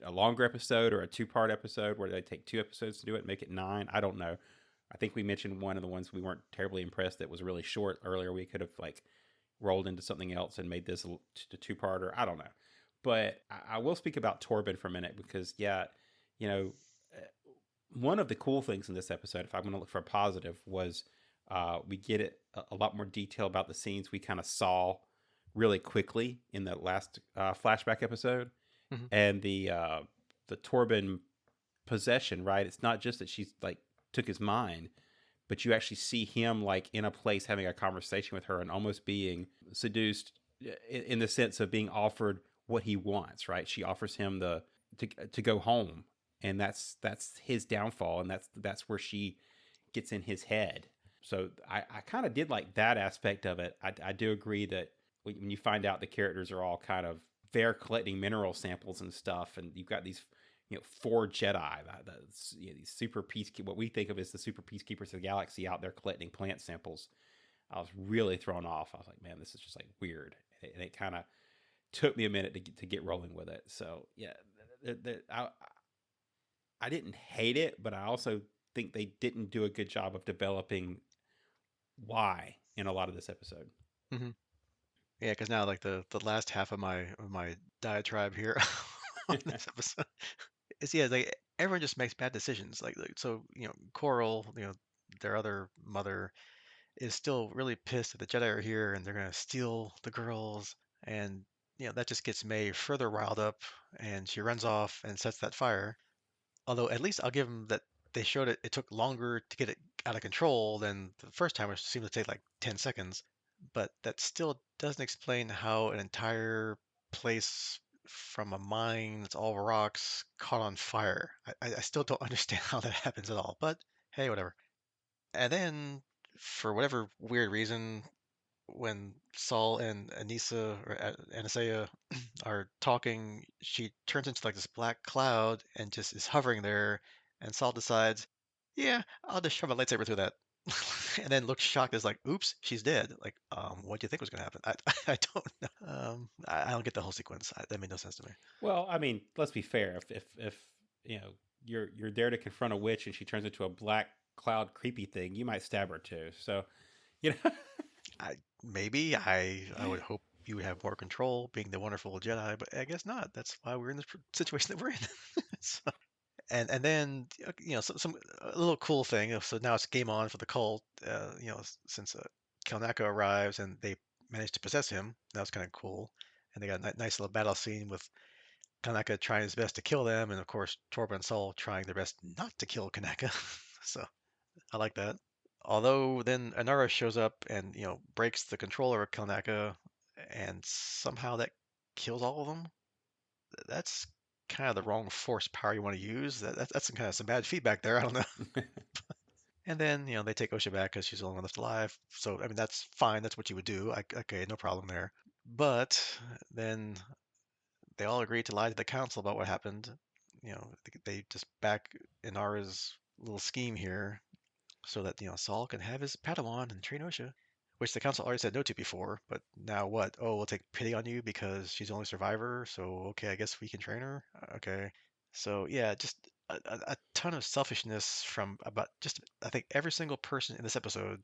a longer episode or a two-part episode where they take 2 episodes to do it, and make it 9. I don't know. I think we mentioned one of the ones we weren't terribly impressed that was really short earlier. We could have like rolled into something else and made this a two-parter. I don't know. But I will speak about Torben for a minute because, yeah, you know, one of the cool things in this episode, if I'm going to look for a positive, was we get a lot more detail about the scenes we kind of saw really quickly in the last flashback episode, Mhm. and the Torben possession. Right, it's not just that she's like took his mind, but you actually see him like in a place having a conversation with her and almost being seduced in the sense of being offered what he wants. Right, she offers him to go home, and that's his downfall, and that's where she gets in his head. So I kind of did like that aspect of it. I do agree that when you find out the characters are all kind of they're collecting mineral samples and stuff, and you've got these 4 Jedi, these super peacekeepers, what we think of as the super peacekeepers of the galaxy, out there collecting plant samples. I was really thrown off. I was like, man, this is just like weird, and it kind of took me a minute to get rolling with it. So yeah, I didn't hate it, but I also think they didn't do a good job of developing why in a lot of this episode. Mhm. Yeah, because now like the last half of my diatribe here on this episode is, yeah, like everyone just makes bad decisions. Like so, Coral, their other mother is still really pissed that the Jedi are here and they're gonna steal the girls, and that just gets May further riled up, and she runs off and sets that fire. Although at least I'll give them that they showed it took longer to get it out of control than the first time, which seemed to take like 10 seconds. But that still doesn't explain how an entire place from a mine that's all rocks caught on fire. I still don't understand how that happens at all. But hey, whatever. And then, for whatever weird reason, when Saul and Anissa or Anisea are talking, she turns into like this black cloud and just is hovering there. And Saul decides, yeah, I'll just shove a lightsaber through that. And then looks shocked as like, oops, she's dead. Like, what do you think was going to happen? I don't know. I don't get the whole sequence. That made no sense to me. Well, I mean, let's be fair. If you're there to confront a witch and she turns into a black cloud creepy thing, you might stab her too. So you know, Maybe I would hope you would have more control, being the wonderful Jedi, but I guess not. That's why we're in this situation that we're in. So, and then some a little cool thing. So now it's game on for the cult. Since Kelnaka arrives and they manage to possess him, that was kind of cool. And they got a nice little battle scene with Kanaka trying his best to kill them, and of course Torba and Saul trying their best not to kill Kanaka. So I like that. Although then Anara shows up and breaks the controller of Kanaka, and somehow that kills all of them. That's kind of the wrong force power you want to use. That's kind of some bad feedback there. I don't know. And then they take Osha back because she's the only one left alive. So I mean that's fine. That's what you would do. Okay, no problem there. But then they all agree to lie to the council about what happened. They just back Inara's little scheme here so that Saul can have his Padawan and train Osha, which the council already said no to before. But now what? Oh, we'll take pity on you because she's the only survivor. So okay, I guess we can train her. Okay. So yeah, just a ton of selfishness from about just I think every single person in this episode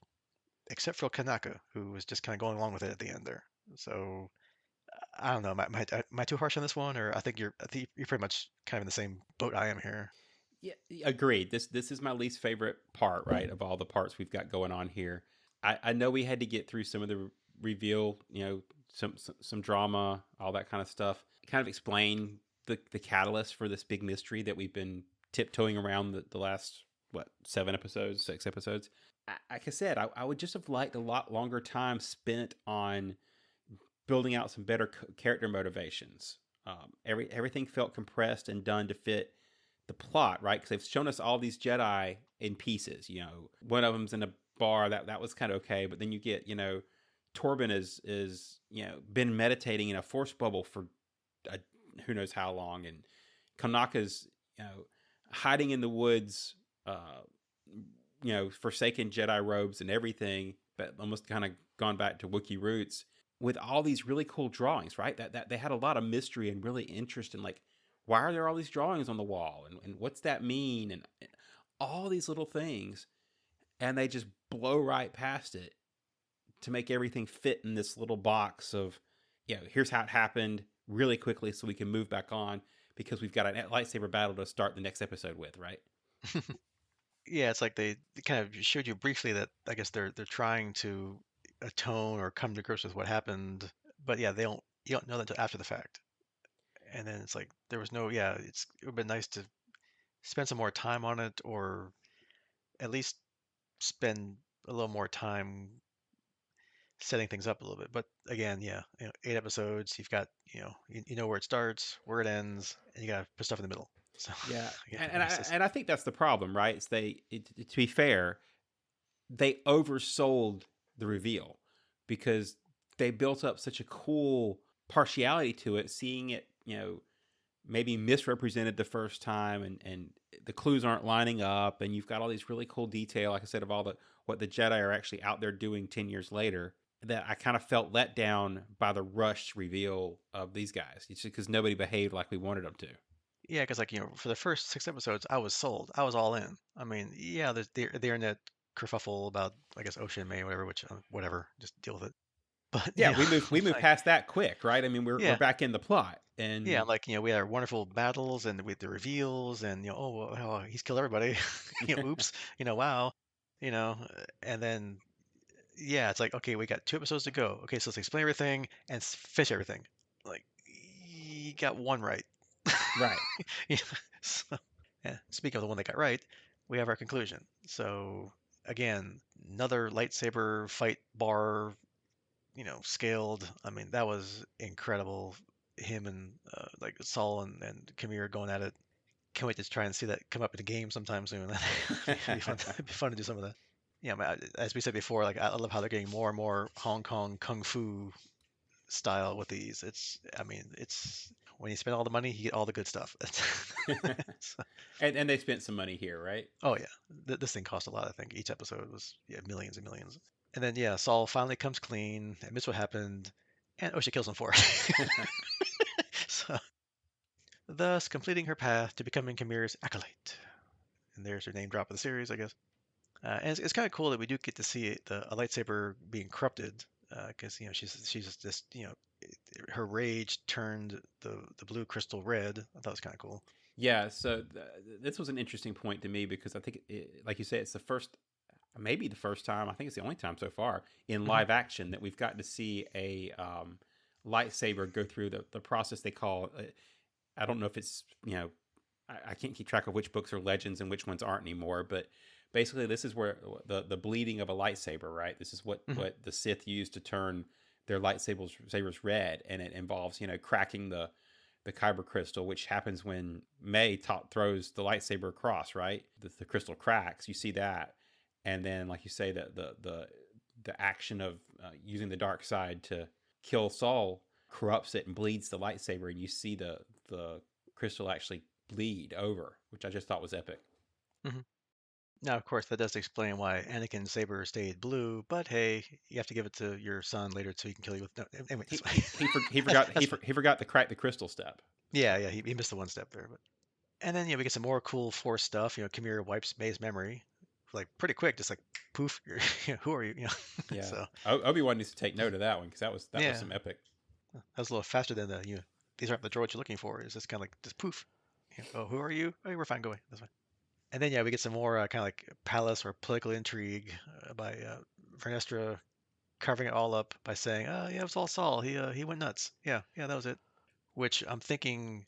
except for Kanaka, who was just kind of going along with it at the end there. So I don't know. Am I too harsh on this one, or I think you're pretty much kind of in the same boat I am here. Yeah, agreed. This is my least favorite part, right, of all the parts we've got going on here. I know we had to get through some of the reveal, some drama, all that kind of stuff. Kind of explain the catalyst for this big mystery that we've been tiptoeing around the last what 7 episodes, 6 episodes. Like I said, I would just have liked a lot longer time spent on building out some better character motivations. Everything felt compressed and done to fit the plot, right? Because they've shown us all these Jedi in pieces. One of them's in a bar that was kind of okay, but then you get Torben is been meditating in a force bubble for who knows how long, and Kanaka's hiding in the woods, forsaken Jedi robes and everything, but almost kind of gone back to Wookiee roots with all these really cool drawings, right? That they had a lot of mystery and really interest in, like, why are there all these drawings on the wall, and what's that mean, and all these little things, and they just blow right past it to make everything fit in this little box of, here's how it happened really quickly so we can move back on because we've got a lightsaber battle to start the next episode with, right? Yeah, it's like they kind of showed you briefly that I guess they're trying to atone or come to grips with what happened, but yeah, you don't know that until after the fact. And then it's like there was no yeah, it would have been nice to spend some more time on it, or at least spend a little more time setting things up a little bit. But again, yeah, 8 episodes. You've got you know where it starts, where it ends, and you got to put stuff in the middle. So Yeah, yeah, and it's I, just and I think that's the problem, right? To be fair, they oversold the reveal because they built up such a cool partiality to it, seeing it, maybe misrepresented the first time, and the clues aren't lining up, and you've got all these really cool detail, like I said, of all the what the Jedi are actually out there doing 10 years later, that I kind of felt let down by the rushed reveal of these guys. It's just because nobody behaved like we wanted them to. yeah, because like for the first 6 episodes, I was sold. I was all in. I mean, yeah, there's the internet kerfuffle about I guess Ocean May or whatever, which whatever, just deal with it. But Yeah, we moved like past that quick, right? I mean, we're yeah, back in the plot, yeah, and like we had our wonderful battles and with the reveals and oh well, he's killed everybody. Oops, wow, you know, and then yeah, it's like, okay, we got 2 episodes to go. Okay, so let's explain everything and fish everything. Like, you got one right. right. Yeah, so, yeah. Speaking of the one that got right, we have our conclusion. So again, another lightsaber fight bar, scaled. I mean, that was incredible. Him and like Saul and Kamir going at it. Can't wait to try and see that come up in a game sometime soon. It'd be fun. It'd be fun to do some of that. Yeah, as we said before, like I love how they're getting more and more Hong Kong kung fu style with these. I mean, it's when you spend all the money, you get all the good stuff. So- and they spent some money here, right? oh yeah, this thing cost a lot. I think each episode was millions and millions. And then yeah, Saul finally comes clean, admits what happened, and Osha kills him for it. So, thus completing her path to becoming Kamir's acolyte. And there's her name drop of the series, I guess. And it's kind of cool that we do get to see a lightsaber being corrupted, because she's just her rage turned the blue crystal red. I thought it was kind of cool. Yeah. So this was an interesting point to me because I think, like you say, it's the first, maybe the first time. I think it's the only time so far in Hmm. live action that we've gotten to see a lightsaber go through the process they call. I don't know if it's, I can't keep track of which books are legends and which ones aren't anymore, but basically this is where the bleeding of a lightsaber, right? This is Hmm. what the Sith used to turn their lightsabers red, and it involves, cracking the kyber crystal, which happens when throws the lightsaber across, right? The crystal cracks. You see that, and then, like you say, the action of using the dark side to kill Saul corrupts it and bleeds the lightsaber, and you see the crystal actually bleed over, which I just thought was epic. Hmm. Now, of course, that does explain why Anakin's saber stayed blue, but hey, you have to give it to your son later so he can kill you with. No, anyway, that's He fine. he he, for, he that's forgot that's fine. he forgot to crack the crystal step. Yeah, yeah, he missed the one step there, but and then we get some more cool Force stuff. Kimura wipes May's memory, like pretty quick, just like poof. Who are you? Yeah, So Obi-Wan needs to take note of that one because that was yeah, some epic. that was a little faster than the these aren't the droids you're looking for. It's just kind of like just poof. Oh, who are you? Oh, we're fine. Go away. That's fine. And then we get some more kind of like palace or political intrigue by Vernestra carving it all up by saying, yeah, it was all Saul. He went nuts. Yeah, yeah, that was it." Which I'm thinking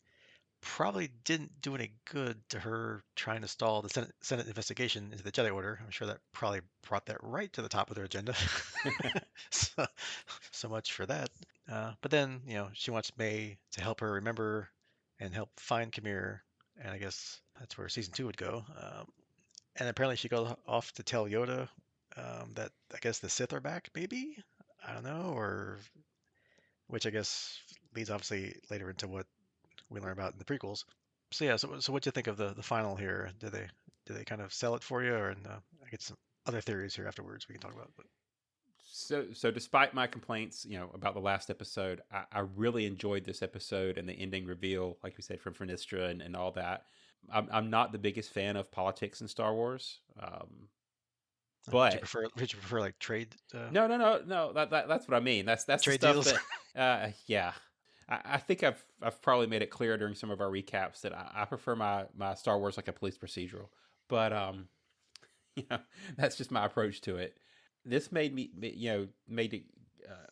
probably didn't do any good to her trying to stall the Senate investigation into the Jedi Order. I'm sure that probably brought that right to the top of their agenda. so, so much for that. But then, she wants May to help her remember and help find Kamir, and I guess that's where season 2 would go. And apparently, she goes off to tell Yoda that I guess the Sith are back. Maybe I don't know, or which I guess leads obviously later into what we learn about in the prequels. So yeah, so what do you think of the final here? Do they kind of sell it for you, or I get some other theories here afterwards we can talk about. But So despite my complaints, about the last episode, I really enjoyed this episode and the ending reveal, like we said, from Fernistra and all that. I'm not the biggest fan of politics in Star Wars, would you but prefer like trade no. That's what I mean. That's the trade stuff deals? that, yeah. I think I've probably made it clear during some of our recaps that I prefer my Star Wars like a police procedural, but you know, that's just my approach to it. This made it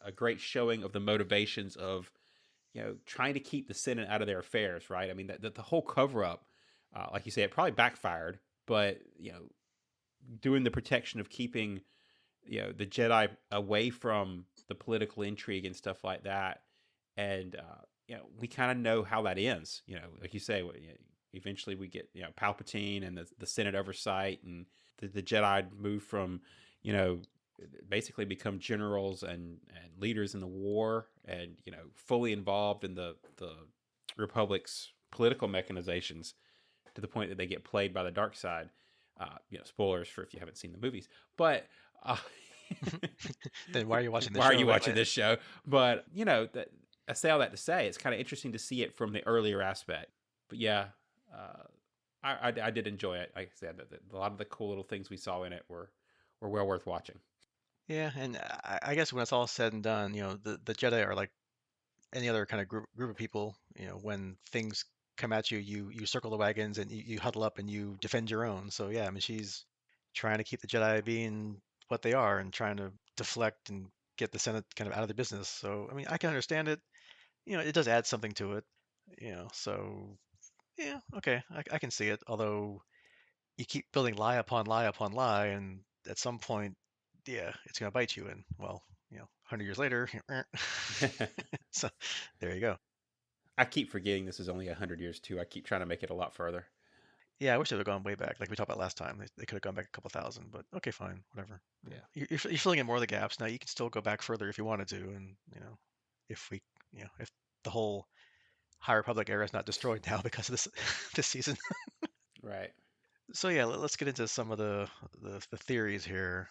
a great showing of the motivations of, trying to keep the Senate out of their affairs, right? I mean, the whole cover up, like you say, it probably backfired, but doing the protection of keeping the Jedi away from the political intrigue and stuff like that, and we kind of know how that ends. Like you say, eventually we get Palpatine and the Senate oversight, and the Jedi move from you know basically become generals and leaders in the war, and fully involved in the Republic's political mechanizations, to the point that they get played by the dark side. Spoilers for if you haven't seen the movies, but uh, Then why are you watching the why are show? you watching this show? But I say all that to say it's kind of interesting to see it from the earlier aspect. But yeah, uh, I did enjoy it. Like I said, a lot of the cool little things we saw in it were well worth watching. Yeah, and I guess when it's all said and done, the Jedi are like any other kind of group of people. When things come at you, you circle the wagons and you huddle up and you defend your own. So yeah, I mean she's trying to keep the Jedi being what they are and trying to deflect and get the Senate kind of out of the business. So I mean I can understand it. It does add something to it. So yeah, okay, I can see it. Although you keep building lie upon lie upon lie, and at some point, yeah, it's gonna bite you. And well, 100 years later, so there you go. I keep forgetting this is only 100 years too. I keep trying to make it a lot further. Yeah, I wish they'd have gone way back, like we talked about last time. They could have gone back a couple thousand, but okay, fine, whatever. Yeah. You're filling in more of the gaps now. You can still go back further if you wanted to, and if we, if the whole High Republic era is not destroyed now because of this this season. Right. So yeah, let's get into some of the theories here.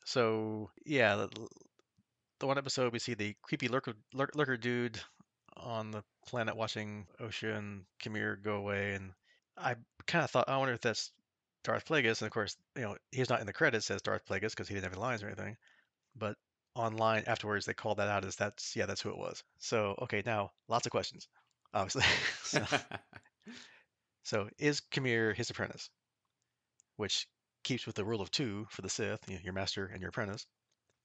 So yeah, the one episode we see the creepy lurker dude on the planet watching Osha and Kamir go away, and I kind of thought, I wonder if that's Darth Plagueis, and of course, he's not in the credits as Darth Plagueis because he didn't have any lines or anything, but online afterwards they called that out as that's who it was. So okay, now lots of questions, obviously. So is Kamir his apprentice, which keeps with the rule of two for the Sith, your master and your apprentice.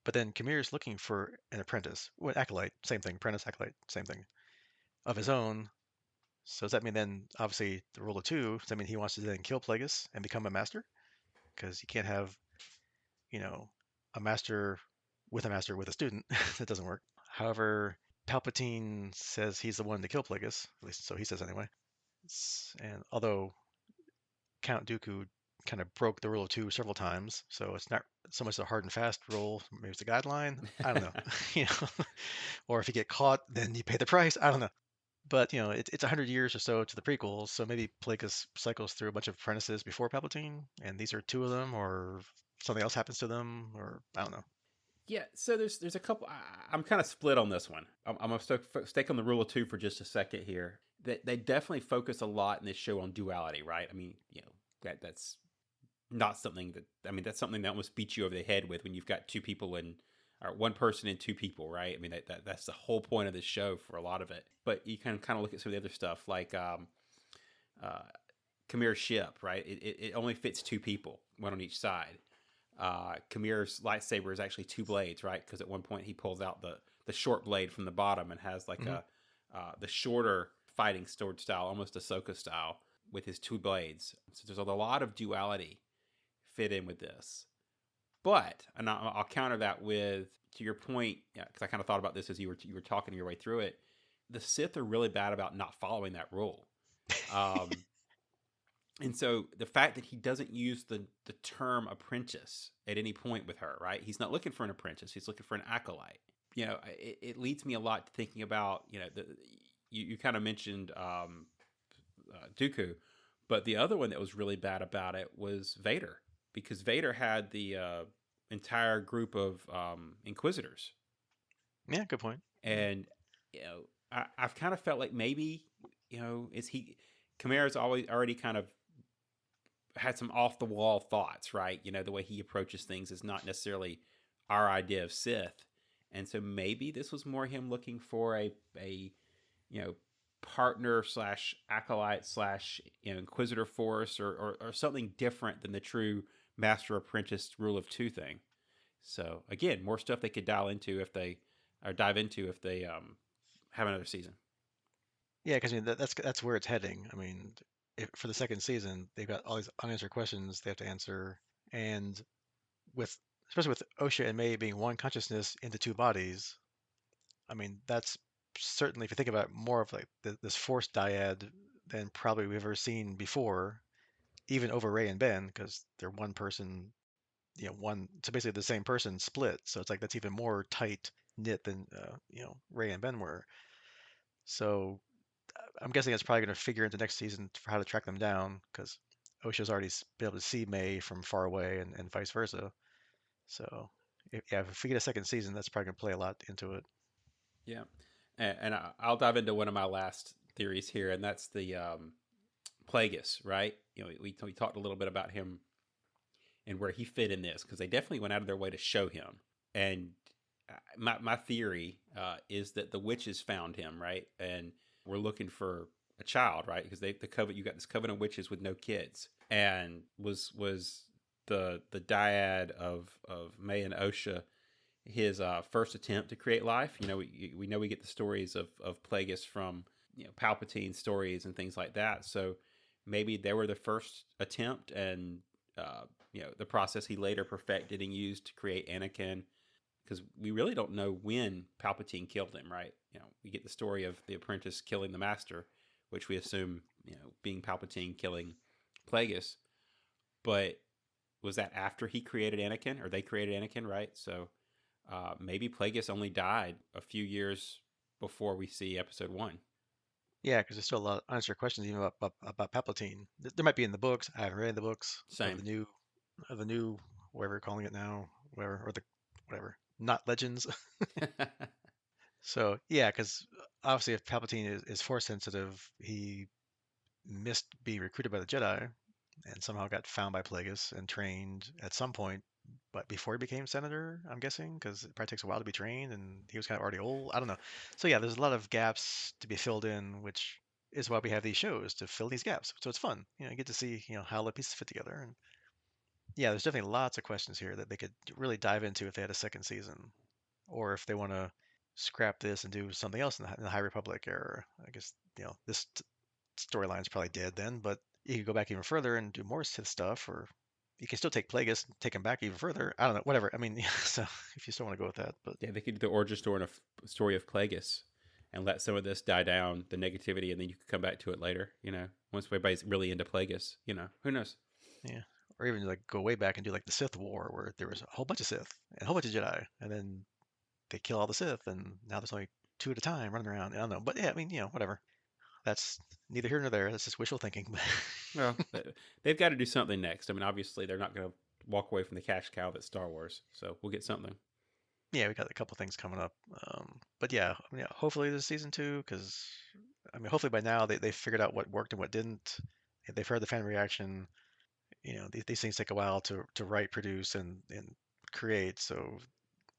But then Kamir's looking for an apprentice, well, acolyte, same thing, apprentice, acolyte, same thing, of his own. So does that mean then, obviously, the rule of two, does that mean he wants to then kill Plagueis and become a master? Because you can't have, you know, a master with a student. That doesn't work. However, Palpatine says he's the one to kill Plagueis, at least so he says anyway. And although Count Dooku kind of broke the rule of two several times, so it's not so much a hard and fast rule. Maybe it's a guideline. I don't know. you know, or if you get caught, then you pay the price. I don't know. But it's 100 years or so to the prequels, so maybe Plagueis cycles through a bunch of apprentices before Palpatine, and these are two of them, or something else happens to them, or I don't know. Yeah, so there's a couple. I'm kind of split on this one. I'm gonna stake on the rule of two for just a second here. They definitely focus a lot in this show on duality, right? I mean, that's not something that that's something that almost beats you over the head with when you've got two people and or one person and two people, right? I mean that's the whole point of this show for a lot of it. But you can kind of look at some of the other stuff like uh, Kamir's ship, right? It only fits two people, one on each side. Kamir's lightsaber is actually two blades, right? Because at one point he pulls out the short blade from the bottom and has like Hmm. a the shorter fighting sword style, almost Ahsoka style, with his two blades. So there's a lot of duality fit in with this. But and I'll counter that with to your point, because I kind of thought about this as you were talking your way through it. The Sith are really bad about not following that rule. Um, and so the fact that he doesn't use the term apprentice at any point with her, right? He's not looking for an apprentice. He's looking for an acolyte. It leads me a lot to thinking about, you kind of mentioned Dooku, but the other one that was really bad about it was Vader, because Vader had the entire group of Inquisitors, Yeah, good point. Yeah. and I've kind of felt like maybe is he Kamara's always already kind of had some off the wall thoughts, right? The way he approaches things is not necessarily our idea of Sith, and so maybe this was more him looking for a you know partner slash acolyte slash inquisitor force or something different than the true master apprentice rule of two thing. So again, more stuff they could dive into if they have another season. Yeah, because that's where it's heading. I mean, for the second season, they've got all these unanswered questions they have to answer, and with especially with Osha and May being one consciousness into two bodies, I mean, that's certainly, if you think about it, more of like this force dyad than probably we've ever seen before, even over Ray and Ben, because they're one person, so basically the same person split. So it's like that's even more tight knit than Ray and Ben were. So I'm guessing it's probably going to figure into next season for how to track them down, because Osha's already been able to see May from far away, and vice versa. So if we get a second season, that's probably going to play a lot into it. Yeah, and I'll dive into one of my last theories here, and that's the Plagueis, right? We talked a little bit about him and where he fit in this because they definitely went out of their way to show him. And my theory is that the witches found him, right? And we're looking for a child, right? Because the covenant, you got this covenant of witches with no kids, and was the dyad of May and Osha his first attempt to create life. We know we get the stories of Plagueis from Palpatine stories and things like that. So maybe they were the first attempt, and the process he later perfected and used to create Anakin. Because we really don't know when Palpatine killed him, right? We get the story of the apprentice killing the master, which we assume being Palpatine killing Plagueis. But was that after he created Anakin, or they created Anakin, right? So maybe Plagueis only died a few years before we see Episode One. Yeah, because there's still a lot of unanswered questions even about Palpatine. There might be in the books. I haven't read the books of Same. the new whatever you're calling it now, whatever, or the whatever, not legends. So yeah, because obviously if Palpatine is force sensitive, he missed being recruited by the Jedi and somehow got found by Plagueis and trained at some point, but before he became senator, I'm guessing, because it probably takes a while to be trained, and he was kind of already old. I don't know. So yeah, there's a lot of gaps to be filled in, which is why we have these shows to fill these gaps. So it's fun. You get to see how the pieces fit together, and yeah, there's definitely lots of questions here that they could really dive into if they had a second season, or if they want to scrap this and do something else in the High Republic era. I guess this. storyline's probably dead then, but you could go back even further and do more Sith stuff, or you can still take Plagueis and take him back even further. I don't know, whatever. I mean, so if you still want to go with that, but Yeah, they could do the origin story of story of Plagueis and let some of this die down, the negativity, and then you could come back to it later. Once everybody's really into Plagueis, who knows? yeah, or even like go way back and do like the Sith War, where there was a whole bunch of Sith and a whole bunch of Jedi, and then they kill all the Sith, and now there's only two at a time running around. I don't know, but yeah, I mean, whatever. That's neither here nor there. That's just wishful thinking. Well, they've got to do something next. I mean, obviously, they're not going to walk away from the cash cow that's Star Wars, so we'll get something. Yeah, we got a couple things coming up. But yeah, I mean, yeah, hopefully there's season two, because I mean, hopefully by now they figured out what worked and what didn't. They've heard the fan reaction. These things take a while to write, produce, and create. So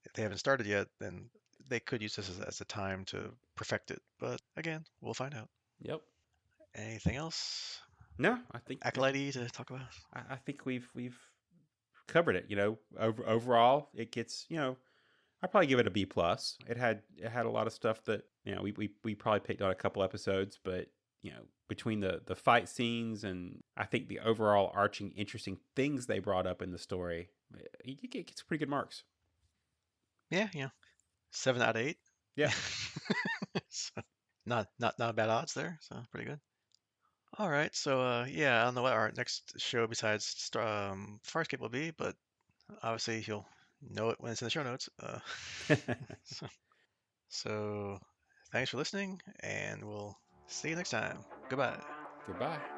if they haven't started yet, then they could use this as a time to perfect it. But again, we'll find out. Yep. Anything else No, I think acolyte to talk about? I think we've covered it. Overall, it gets I'd probably give it a B plus. It had a lot of stuff that we probably picked on a couple episodes, but between the fight scenes and I think the overall arching interesting things they brought up in the story, it gets pretty good marks. Yeah, 7 out of 8. Yeah. So, not bad odds there. So pretty good. All right, so yeah, I don't know what our next show besides Farscape will be, but obviously you'll know it when it's in the show notes. So, so thanks for listening, and we'll see you next time. Goodbye. Goodbye.